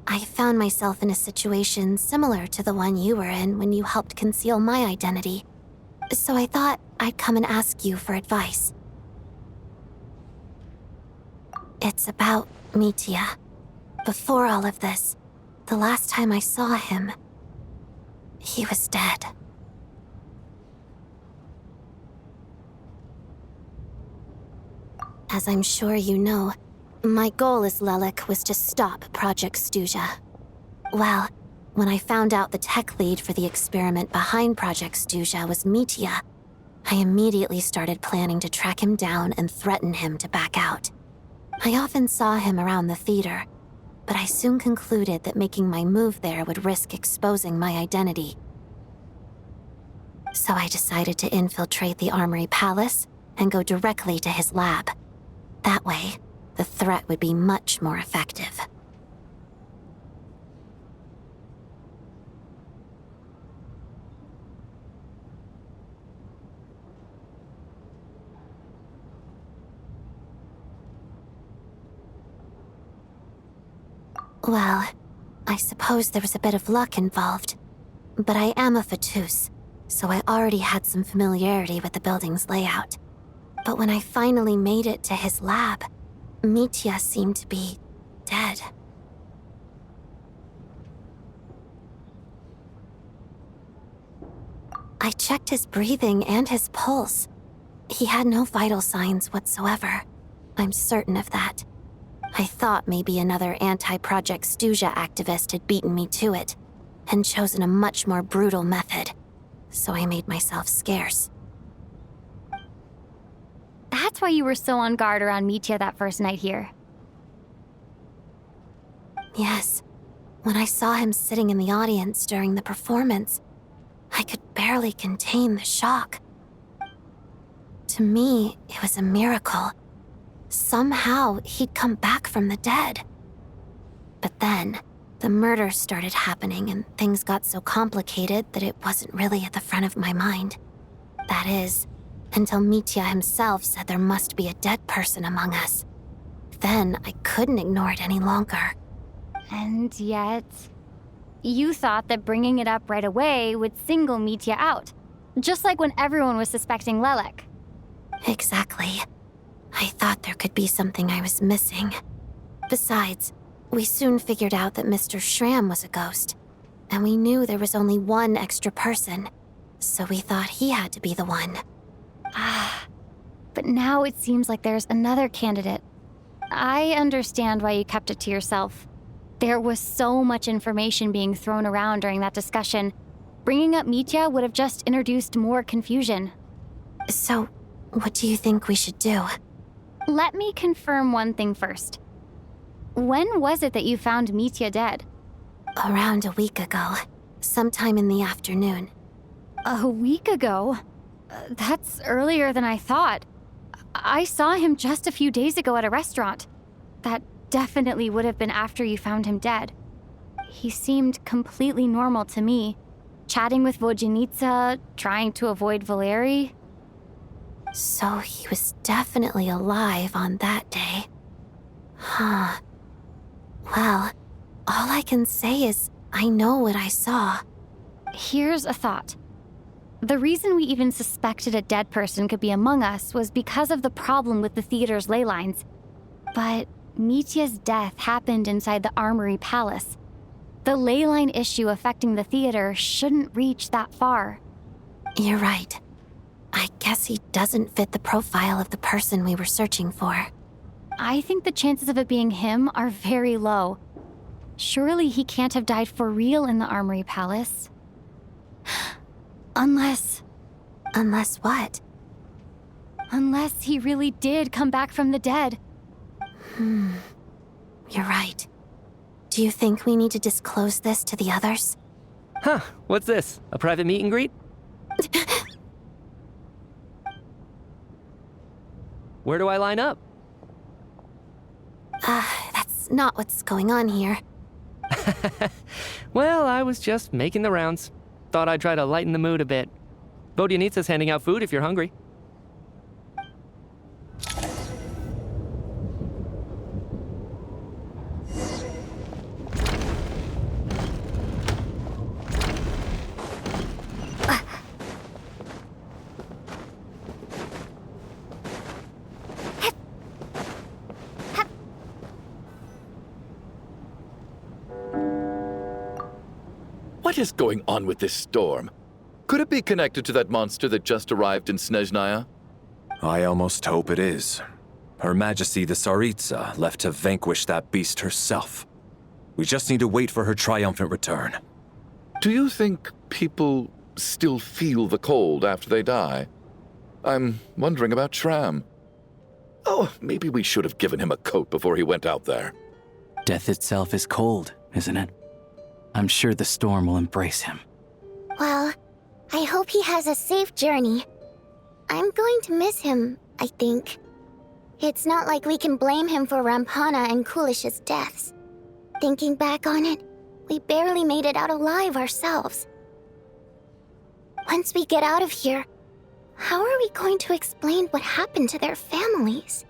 I found myself in a situation similar to the one you were in when you helped conceal my identity. So I thought I'd come and ask you for advice. It's about Mitya. Before all of this, the last time I saw him, he was dead. As I'm sure you know, my goal as Lelik was to stop Project Stuja. Well, when I found out the tech lead for the experiment behind Project Stuja was Mitya, I immediately started planning to track him down and threaten him to back out. I often saw him around the theater, but I soon concluded that making my move there would risk exposing my identity. So I decided to infiltrate the Armory Palace and go directly to his lab. That way, the threat would be much more effective. Well, I suppose there was a bit of luck involved, but I am a Fatus, so I already had some familiarity with the building's layout. But when I finally made it to his lab, Mitya seemed to be dead. I checked his breathing and his pulse. He had no vital signs whatsoever. I'm certain of that. I thought maybe another anti-Project Stuja activist had beaten me to it, and chosen a much more brutal method, so I made myself scarce. That's why you were so on guard around Mitya that first night here. Yes. When I saw him sitting in the audience during the performance, I could barely contain the shock. To me, it was a miracle. Somehow, he'd come back from the dead. But then, the murder started happening and things got so complicated that it wasn't really at the front of my mind. That is, until Mitya himself said there must be a dead person among us. Then, I couldn't ignore it any longer. And yet, you thought that bringing it up right away would single Mitya out, just like when everyone was suspecting Lelik. Exactly. I thought there could be something I was missing. Besides, we soon figured out that Mr. Schramm was a ghost, and we knew there was only one extra person, so we thought he had to be the one. But now it seems like there's another candidate. I understand why you kept it to yourself. There was so much information being thrown around during that discussion. Bringing up Mitya would have just introduced more confusion. So, what do you think we should do? Let me confirm one thing first. When was it that you found Mitya dead? Around a week ago, sometime in the afternoon. A week ago? That's earlier than I thought. I saw him just a few days ago at a restaurant. That definitely would have been after you found him dead. He seemed completely normal to me, chatting with Vodyanitsa, trying to avoid Valeri. So he was definitely alive on that day. Huh. Well, all I can say is I know what I saw. Here's a thought. The reason we even suspected a dead person could be among us was because of the problem with the theater's ley lines. But Mitya's death happened inside the Armory Palace. The ley line issue affecting the theater shouldn't reach that far. You're right. I guess he doesn't fit the profile of the person we were searching for. I think the chances of it being him are very low. Surely he can't have died for real in the Armory Palace. Unless what? Unless he really did come back from the dead. You're right. Do you think we need to disclose this to the others? Huh, what's this? A private meet and greet? Where do I line up? That's not what's going on here. Well, I was just making the rounds. Thought I'd try to lighten the mood a bit. Vodyanitsa's handing out food if you're hungry. What is going on with this storm? Could it be connected to that monster that just arrived in Snezhnaya? I almost hope it is. Her Majesty the Tsaritsa left to vanquish that beast herself. We just need to wait for her triumphant return. Do you think people still feel the cold after they die? I'm wondering about Shram. Oh, maybe we should have given him a coat before he went out there. Death itself is cold, isn't it? I'm sure the storm will embrace him. Well, I hope he has a safe journey. I'm going to miss him, I think. It's not like we can blame him for Rampana and Kulish's deaths. Thinking back on it, we barely made it out alive ourselves. Once we get out of here, how are we going to explain what happened to their families?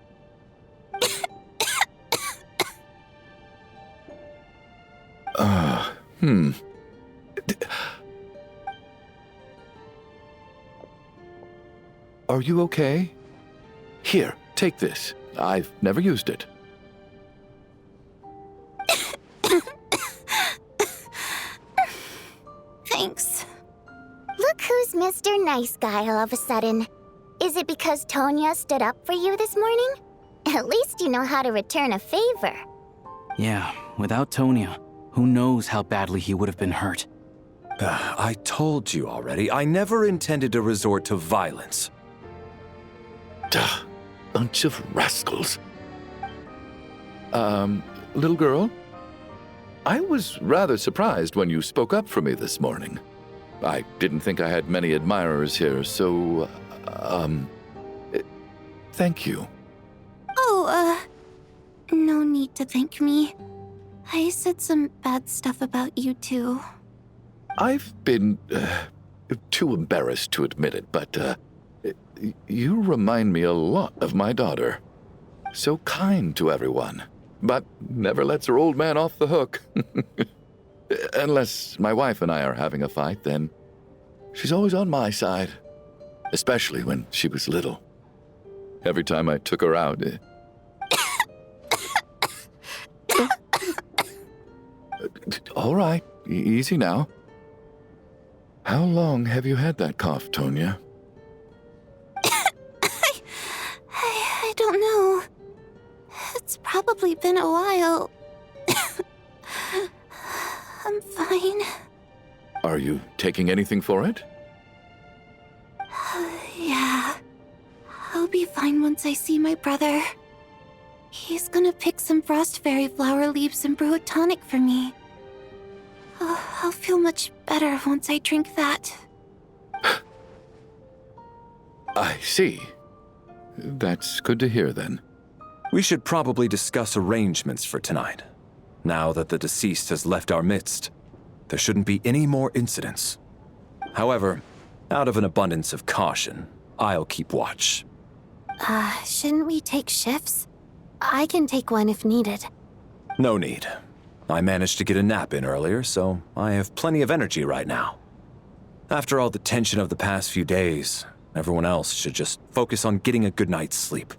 Are you okay? Here, take this. I've never used it. Thanks. Look who's Mr. Nice Guy all of a sudden. Is it because Tonya stood up for you this morning? At least you know how to return a favor. Yeah, without Tonya, who knows how badly he would have been hurt. I told you already, I never intended to resort to violence. Duh, bunch of rascals. Little girl? I was rather surprised when you spoke up for me this morning. I didn't think I had many admirers here, so, thank you. Oh, no need to thank me. I said some bad stuff about you too. I've been, too embarrassed to admit it, but, you remind me a lot of my daughter. So kind to everyone, but never lets her old man off the hook. Unless my wife and I are having a fight, then she's always on my side. Especially when she was little. Every time I took her out... All right, easy now. How long have you had that cough, Tonya? I don't know. It's probably been a while. I'm fine. Are you taking anything for it? Yeah. I'll be fine once I see my brother. He's gonna pick some frost fairy flower leaves and brew a tonic for me. I'll feel much better once I drink that. I see. That's good to hear, then. We should probably discuss arrangements for tonight. Now that the deceased has left our midst, there shouldn't be any more incidents. However, out of an abundance of caution, I'll keep watch. Shouldn't we take shifts? I can take one if needed. No need. I managed to get a nap in earlier, so I have plenty of energy right now. After all the tension of the past few days, everyone else should just focus on getting a good night's sleep.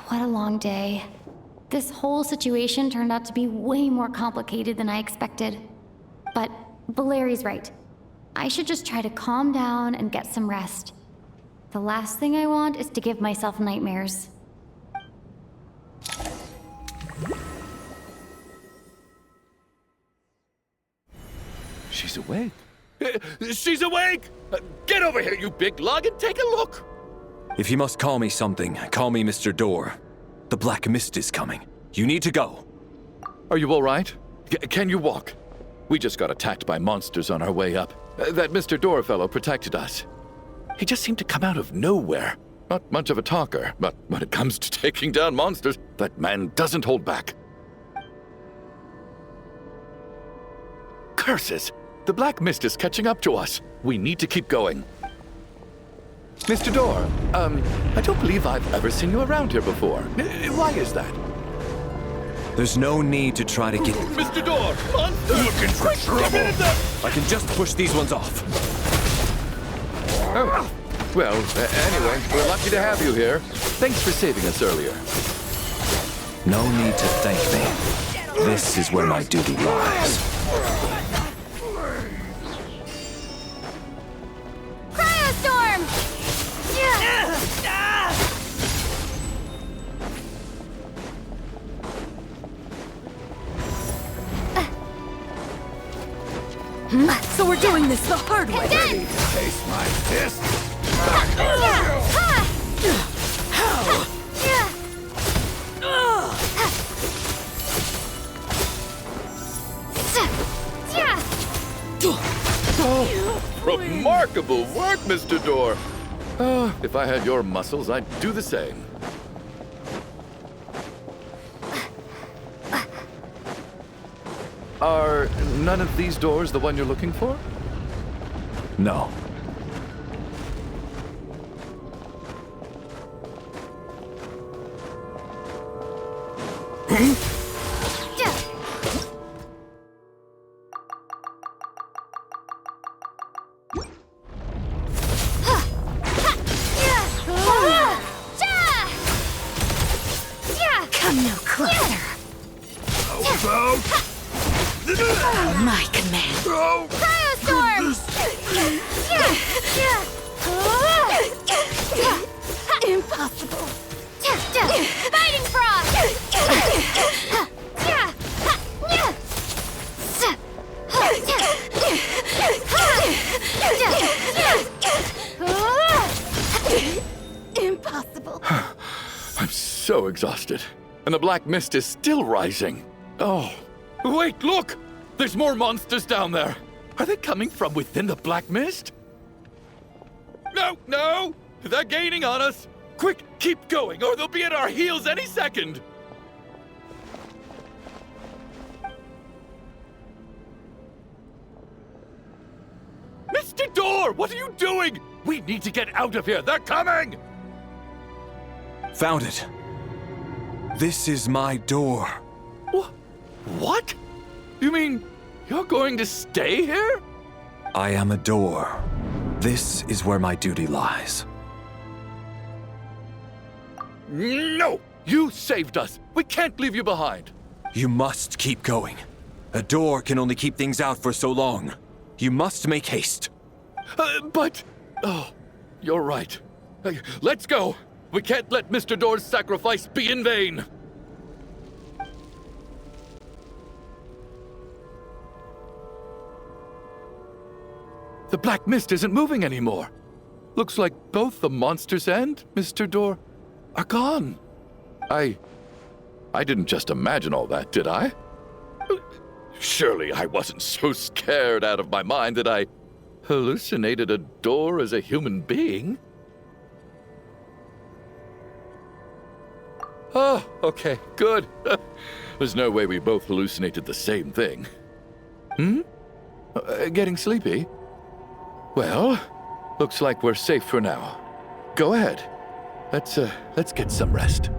What a long day. This whole situation turned out to be way more complicated than I expected. But Valeri's right. I should just try to calm down and get some rest. The last thing I want is to give myself nightmares. She's awake. She's awake! Get over here, you big lug, and take a look! If you must call me something, call me Mr. Door. The Black Mist is coming. You need to go. Are you all right? Can you walk? We just got attacked by monsters on our way up. That Mr. Door fellow protected us. He just seemed to come out of nowhere. not much of a talker, but when it comes to taking down monsters, that man doesn't hold back. Curses! The black mist is catching up to us. We need to keep going. Mr. Door, I don't believe I've ever seen you around here before. Why is that? There's no need to try to get... Mr. Door! Monster! Looking for trouble! I can just push these ones off. Oh, well, anyway, we're lucky to have you here. Thanks for saving us earlier. No need to thank me. This is where my duty lies. Cryostorm! So we're doing this the hard way. Taste my fist! Oh, remarkable work, Mr. Door. Oh, if I had your muscles, I'd do the same. Are none of these doors the one you're looking for? No. Come no closer. My command. Cryostorm! Impossible. Fighting frost! Impossible. I'm so exhausted. And the black mist is still rising. Oh, wait, look! There's more monsters down there. Are they coming from within the black mist? No, no! They're gaining on us! Quick, keep going, or they'll be at our heels any second! Mr. Door, what are you doing? We need to get out of here. They're coming! Found it. This is my door. What? You mean you're going to stay here? I am a door. This is where my duty lies. No! You saved us. We can't leave you behind. You must keep going. A door can only keep things out for so long. You must make haste. But... Oh, you're right. Let's go. We can't let Mr. Door's sacrifice be in vain. The black mist isn't moving anymore. Looks like both the monsters and Mr. Door are gone. I didn't just imagine all that, did I? Surely I wasn't so scared out of my mind that I hallucinated a door as a human being. Oh, okay, good. There's no way we both hallucinated the same thing. Getting sleepy? Well, looks like we're safe for now. Go ahead. Let's get some rest.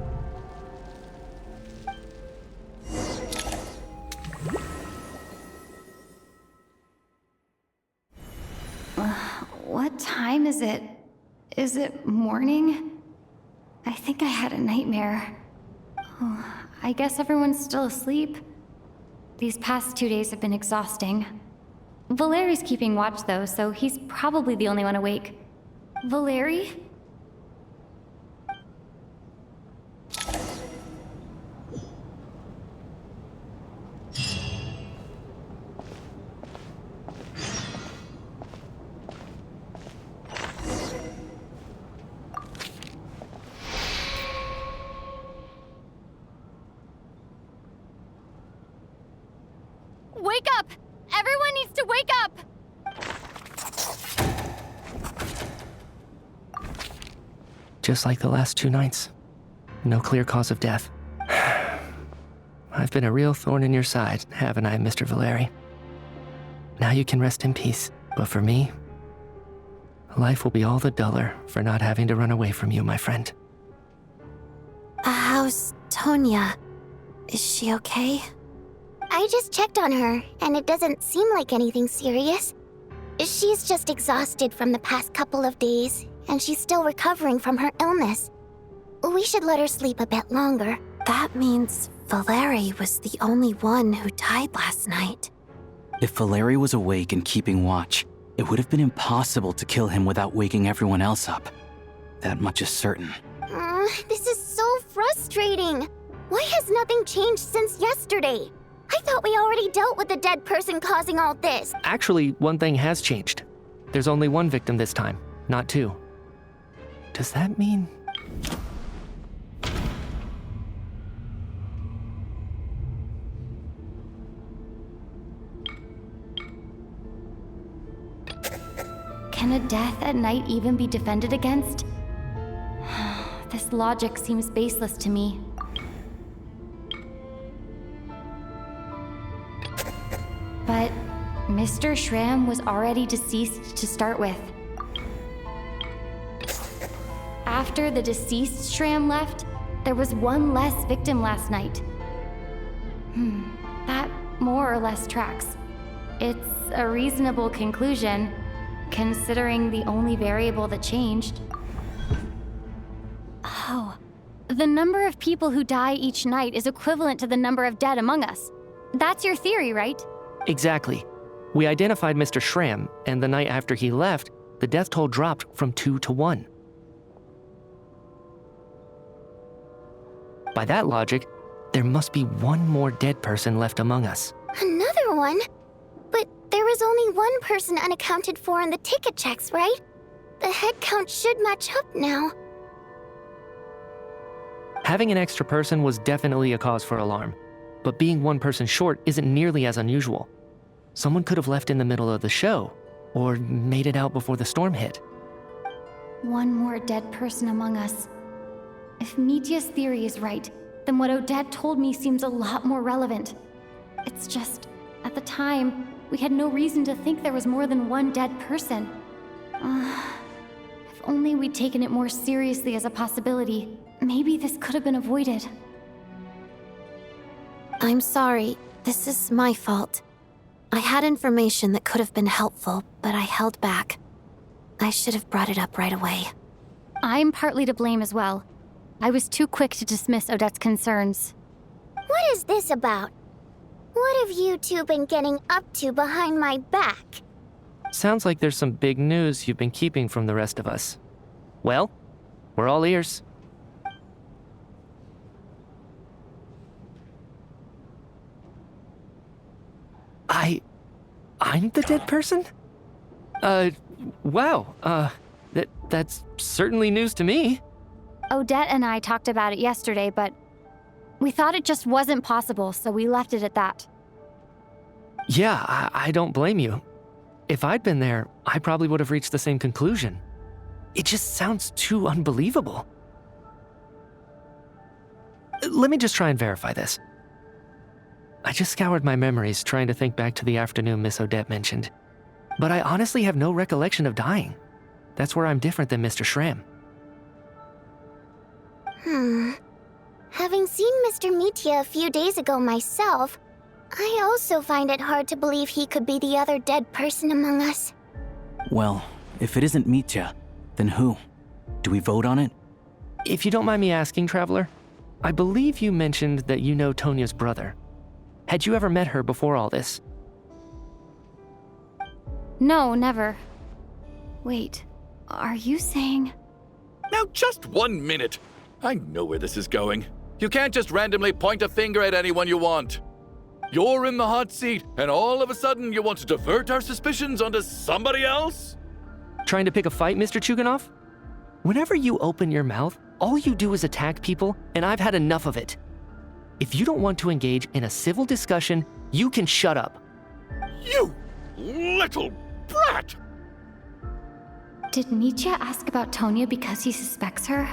What time is it? Is it morning? I think I had a nightmare. Oh, I guess everyone's still asleep. These past 2 days have been exhausting. Valeri's keeping watch though, so he's probably the only one awake. Valeri? Wake up! Everyone needs to wake up! Just like the last 2 nights. No clear cause of death. I've been a real thorn in your side, haven't I, Mr. Valeri? Now you can rest in peace. But for me, life will be all the duller for not having to run away from you, my friend. How's Tonya? Is she okay? I just checked on her, and it doesn't seem like anything serious. She's just exhausted from the past couple of days, and she's still recovering from her illness. We should let her sleep a bit longer. That means Valeri was the only one who died last night. If Valeri was awake and keeping watch, it would have been impossible to kill him without waking everyone else up. That much is certain. This is so frustrating. Why has nothing changed since yesterday? I thought we already dealt with the dead person causing all this. Actually, one thing has changed. There's only 1 victim this time, not 2. Does that mean... Can a death at night even be defended against? This logic seems baseless to me. But Mr. Shram was already deceased to start with. After the deceased Shram left, there was 1 less victim last night. That more or less tracks. It's a reasonable conclusion, considering the only variable that changed. Oh, the number of people who die each night is equivalent to the number of dead among us. That's your theory, right? Exactly. We identified Mr. Shram, and the night after he left, the death toll dropped from 2 to 1. By that logic, there must be 1 more dead person left among us. Another one? But there was only 1 person unaccounted for in the ticket checks, right? The head count should match up now. Having an extra person was definitely a cause for alarm, but being 1 person short isn't nearly as unusual. Someone could have left in the middle of the show, or made it out before the storm hit. 1 more dead person among us. If Mitya's theory is right, then what Odette told me seems a lot more relevant. It's just, at the time, we had no reason to think there was more than 1 dead person. If only we'd taken it more seriously as a possibility, maybe this could have been avoided. I'm sorry. This is my fault. I had information that could have been helpful, but I held back. I should have brought it up right away. I'm partly to blame as well. I was too quick to dismiss Odette's concerns. What is this about? What have you two been getting up to behind my back? Sounds like there's some big news you've been keeping from the rest of us. Well, we're all ears. I'm the dead person? Wow, that's certainly news to me. Odette and I talked about it yesterday, but we thought it just wasn't possible, so we left it at that. Yeah, I don't blame you. If I'd been there, I probably would have reached the same conclusion. It just sounds too unbelievable. Let me just try and verify this. I just scoured my memories trying to think back to the afternoon Miss Odette mentioned. But I honestly have no recollection of dying. That's where I'm different than Mr. Shram. Having seen Mr. Mitya a few days ago myself, I also find it hard to believe he could be the other dead person among us. Well, if it isn't Mitya, then who? Do we vote on it? If you don't mind me asking, Traveler, I believe you mentioned that you know Tonya's brother. Had you ever met her before all this? No, never. Wait, are you saying... Now just 1 minute. I know where this is going. You can't just randomly point a finger at anyone you want. You're in the hot seat, and all of a sudden you want to divert our suspicions onto somebody else? Trying to pick a fight, Mr. Chuganov? Whenever you open your mouth, all you do is attack people, and I've had enough of it. If you don't want to engage in a civil discussion, you can shut up. You little brat! Did Nietzsche ask about Tonya because he suspects her?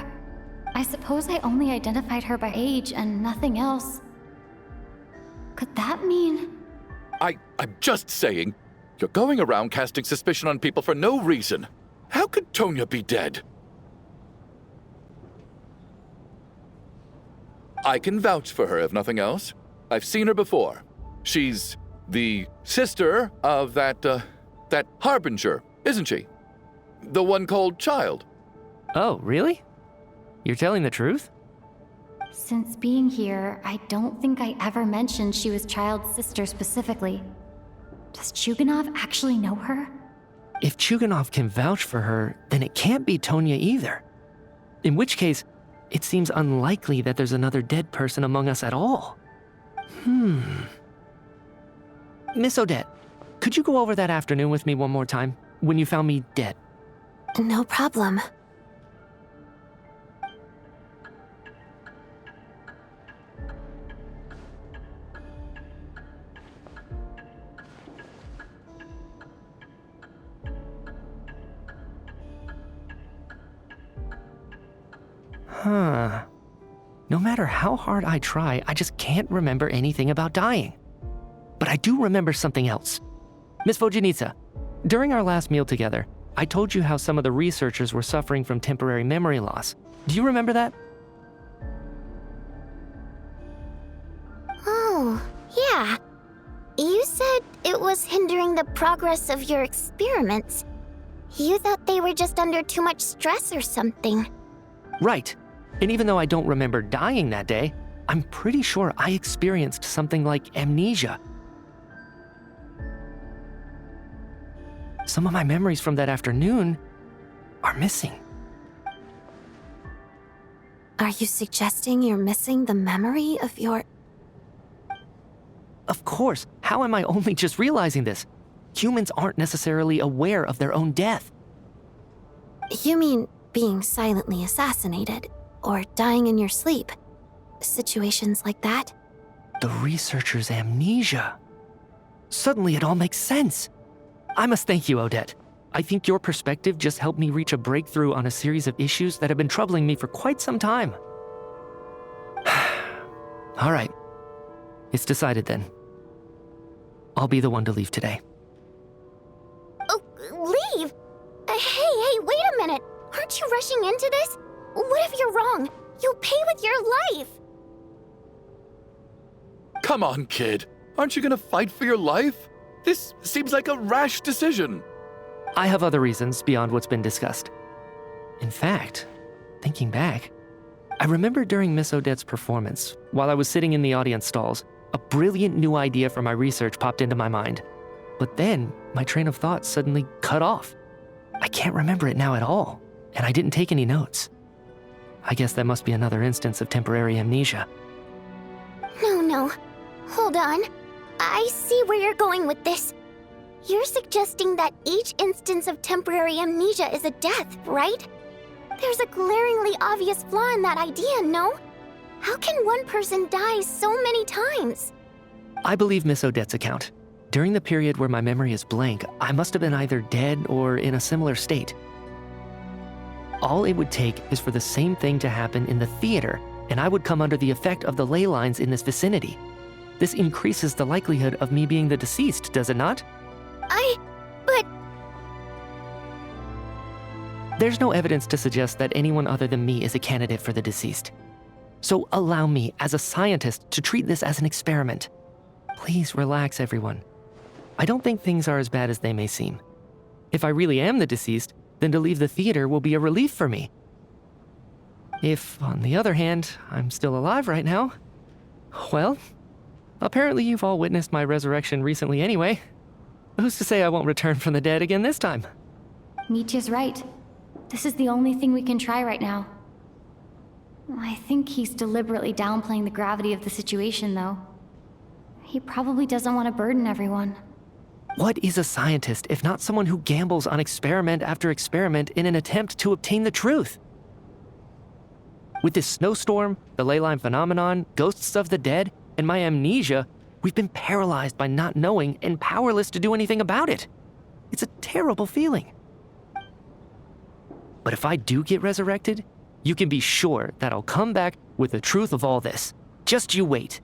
I suppose I only identified her by age and nothing else. Could that mean... I'm just saying. You're going around casting suspicion on people for no reason. How could Tonya be dead? I can vouch for her, if nothing else. I've seen her before. She's the sister of that Harbinger, isn't she? The one called Child. Oh, really? You're telling the truth? Since being here, I don't think I ever mentioned she was Child's sister specifically. Does Chuganov actually know her? If Chuganov can vouch for her, then it can't be Tonya either. In which case, it seems unlikely that there's another dead person among us at all. Miss Odette, could you go over that afternoon with me one more time, when you found me dead? No problem. No matter how hard I try, I just can't remember anything about dying. But I do remember something else. Miss Vojanitsa, during our last meal together, I told you how some of the researchers were suffering from temporary memory loss. Do you remember that? Oh, yeah. You said it was hindering the progress of your experiments. You thought they were just under too much stress or something. Right. And even though I don't remember dying that day, I'm pretty sure I experienced something like amnesia. Some of my memories from that afternoon are missing. Are you suggesting you're missing the memory of your... Of course. How am I only just realizing this? Humans aren't necessarily aware of their own death. You mean being silently assassinated, or dying in your sleep? Situations like that? The researcher's amnesia. Suddenly it all makes sense. I must thank you, Odette. I think your perspective just helped me reach a breakthrough on a series of issues that have been troubling me for quite some time. All right. It's decided then. I'll be the one to leave today. Oh, leave? Hey, wait a minute. Aren't you rushing into this? What if you're wrong? You'll pay with your life. Come on, kid. Aren't you gonna fight for your life? This seems like a rash decision. I have other reasons beyond what's been discussed. In fact, thinking back, I remember during Miss Odette's performance, while I was sitting in the audience stalls, a brilliant new idea for my research popped into my mind. But then, my train of thought suddenly cut off. I can't remember it now at all, and I didn't take any notes. I guess that must be another instance of temporary amnesia. No. Hold on. I see where you're going with this. You're suggesting that each instance of temporary amnesia is a death, right? There's a glaringly obvious flaw in that idea, no? How can one person die so many times? I believe Miss Odette's account. During the period where my memory is blank, I must have been either dead or in a similar state. All it would take is for the same thing to happen in the theater, and I would come under the effect of the ley lines in this vicinity. This increases the likelihood of me being the deceased, does it not? But... There's no evidence to suggest that anyone other than me is a candidate for the deceased. So allow me, as a scientist, to treat this as an experiment. Please relax, everyone. I don't think things are as bad as they may seem. If I really am the deceased, then to leave the theater will be a relief for me. If, on the other hand, I'm still alive right now, well, apparently you've all witnessed my resurrection recently anyway. Who's to say I won't return from the dead again this time? Nietzsche's right. This is the only thing we can try right now. I think he's deliberately downplaying the gravity of the situation, though. He probably doesn't want to burden everyone. What is a scientist if not someone who gambles on experiment after experiment in an attempt to obtain the truth? With this snowstorm, the ley line phenomenon, ghosts of the dead, and my amnesia, we've been paralyzed by not knowing and powerless to do anything about it. It's a terrible feeling. But if I do get resurrected, you can be sure that I'll come back with the truth of all this. Just you wait.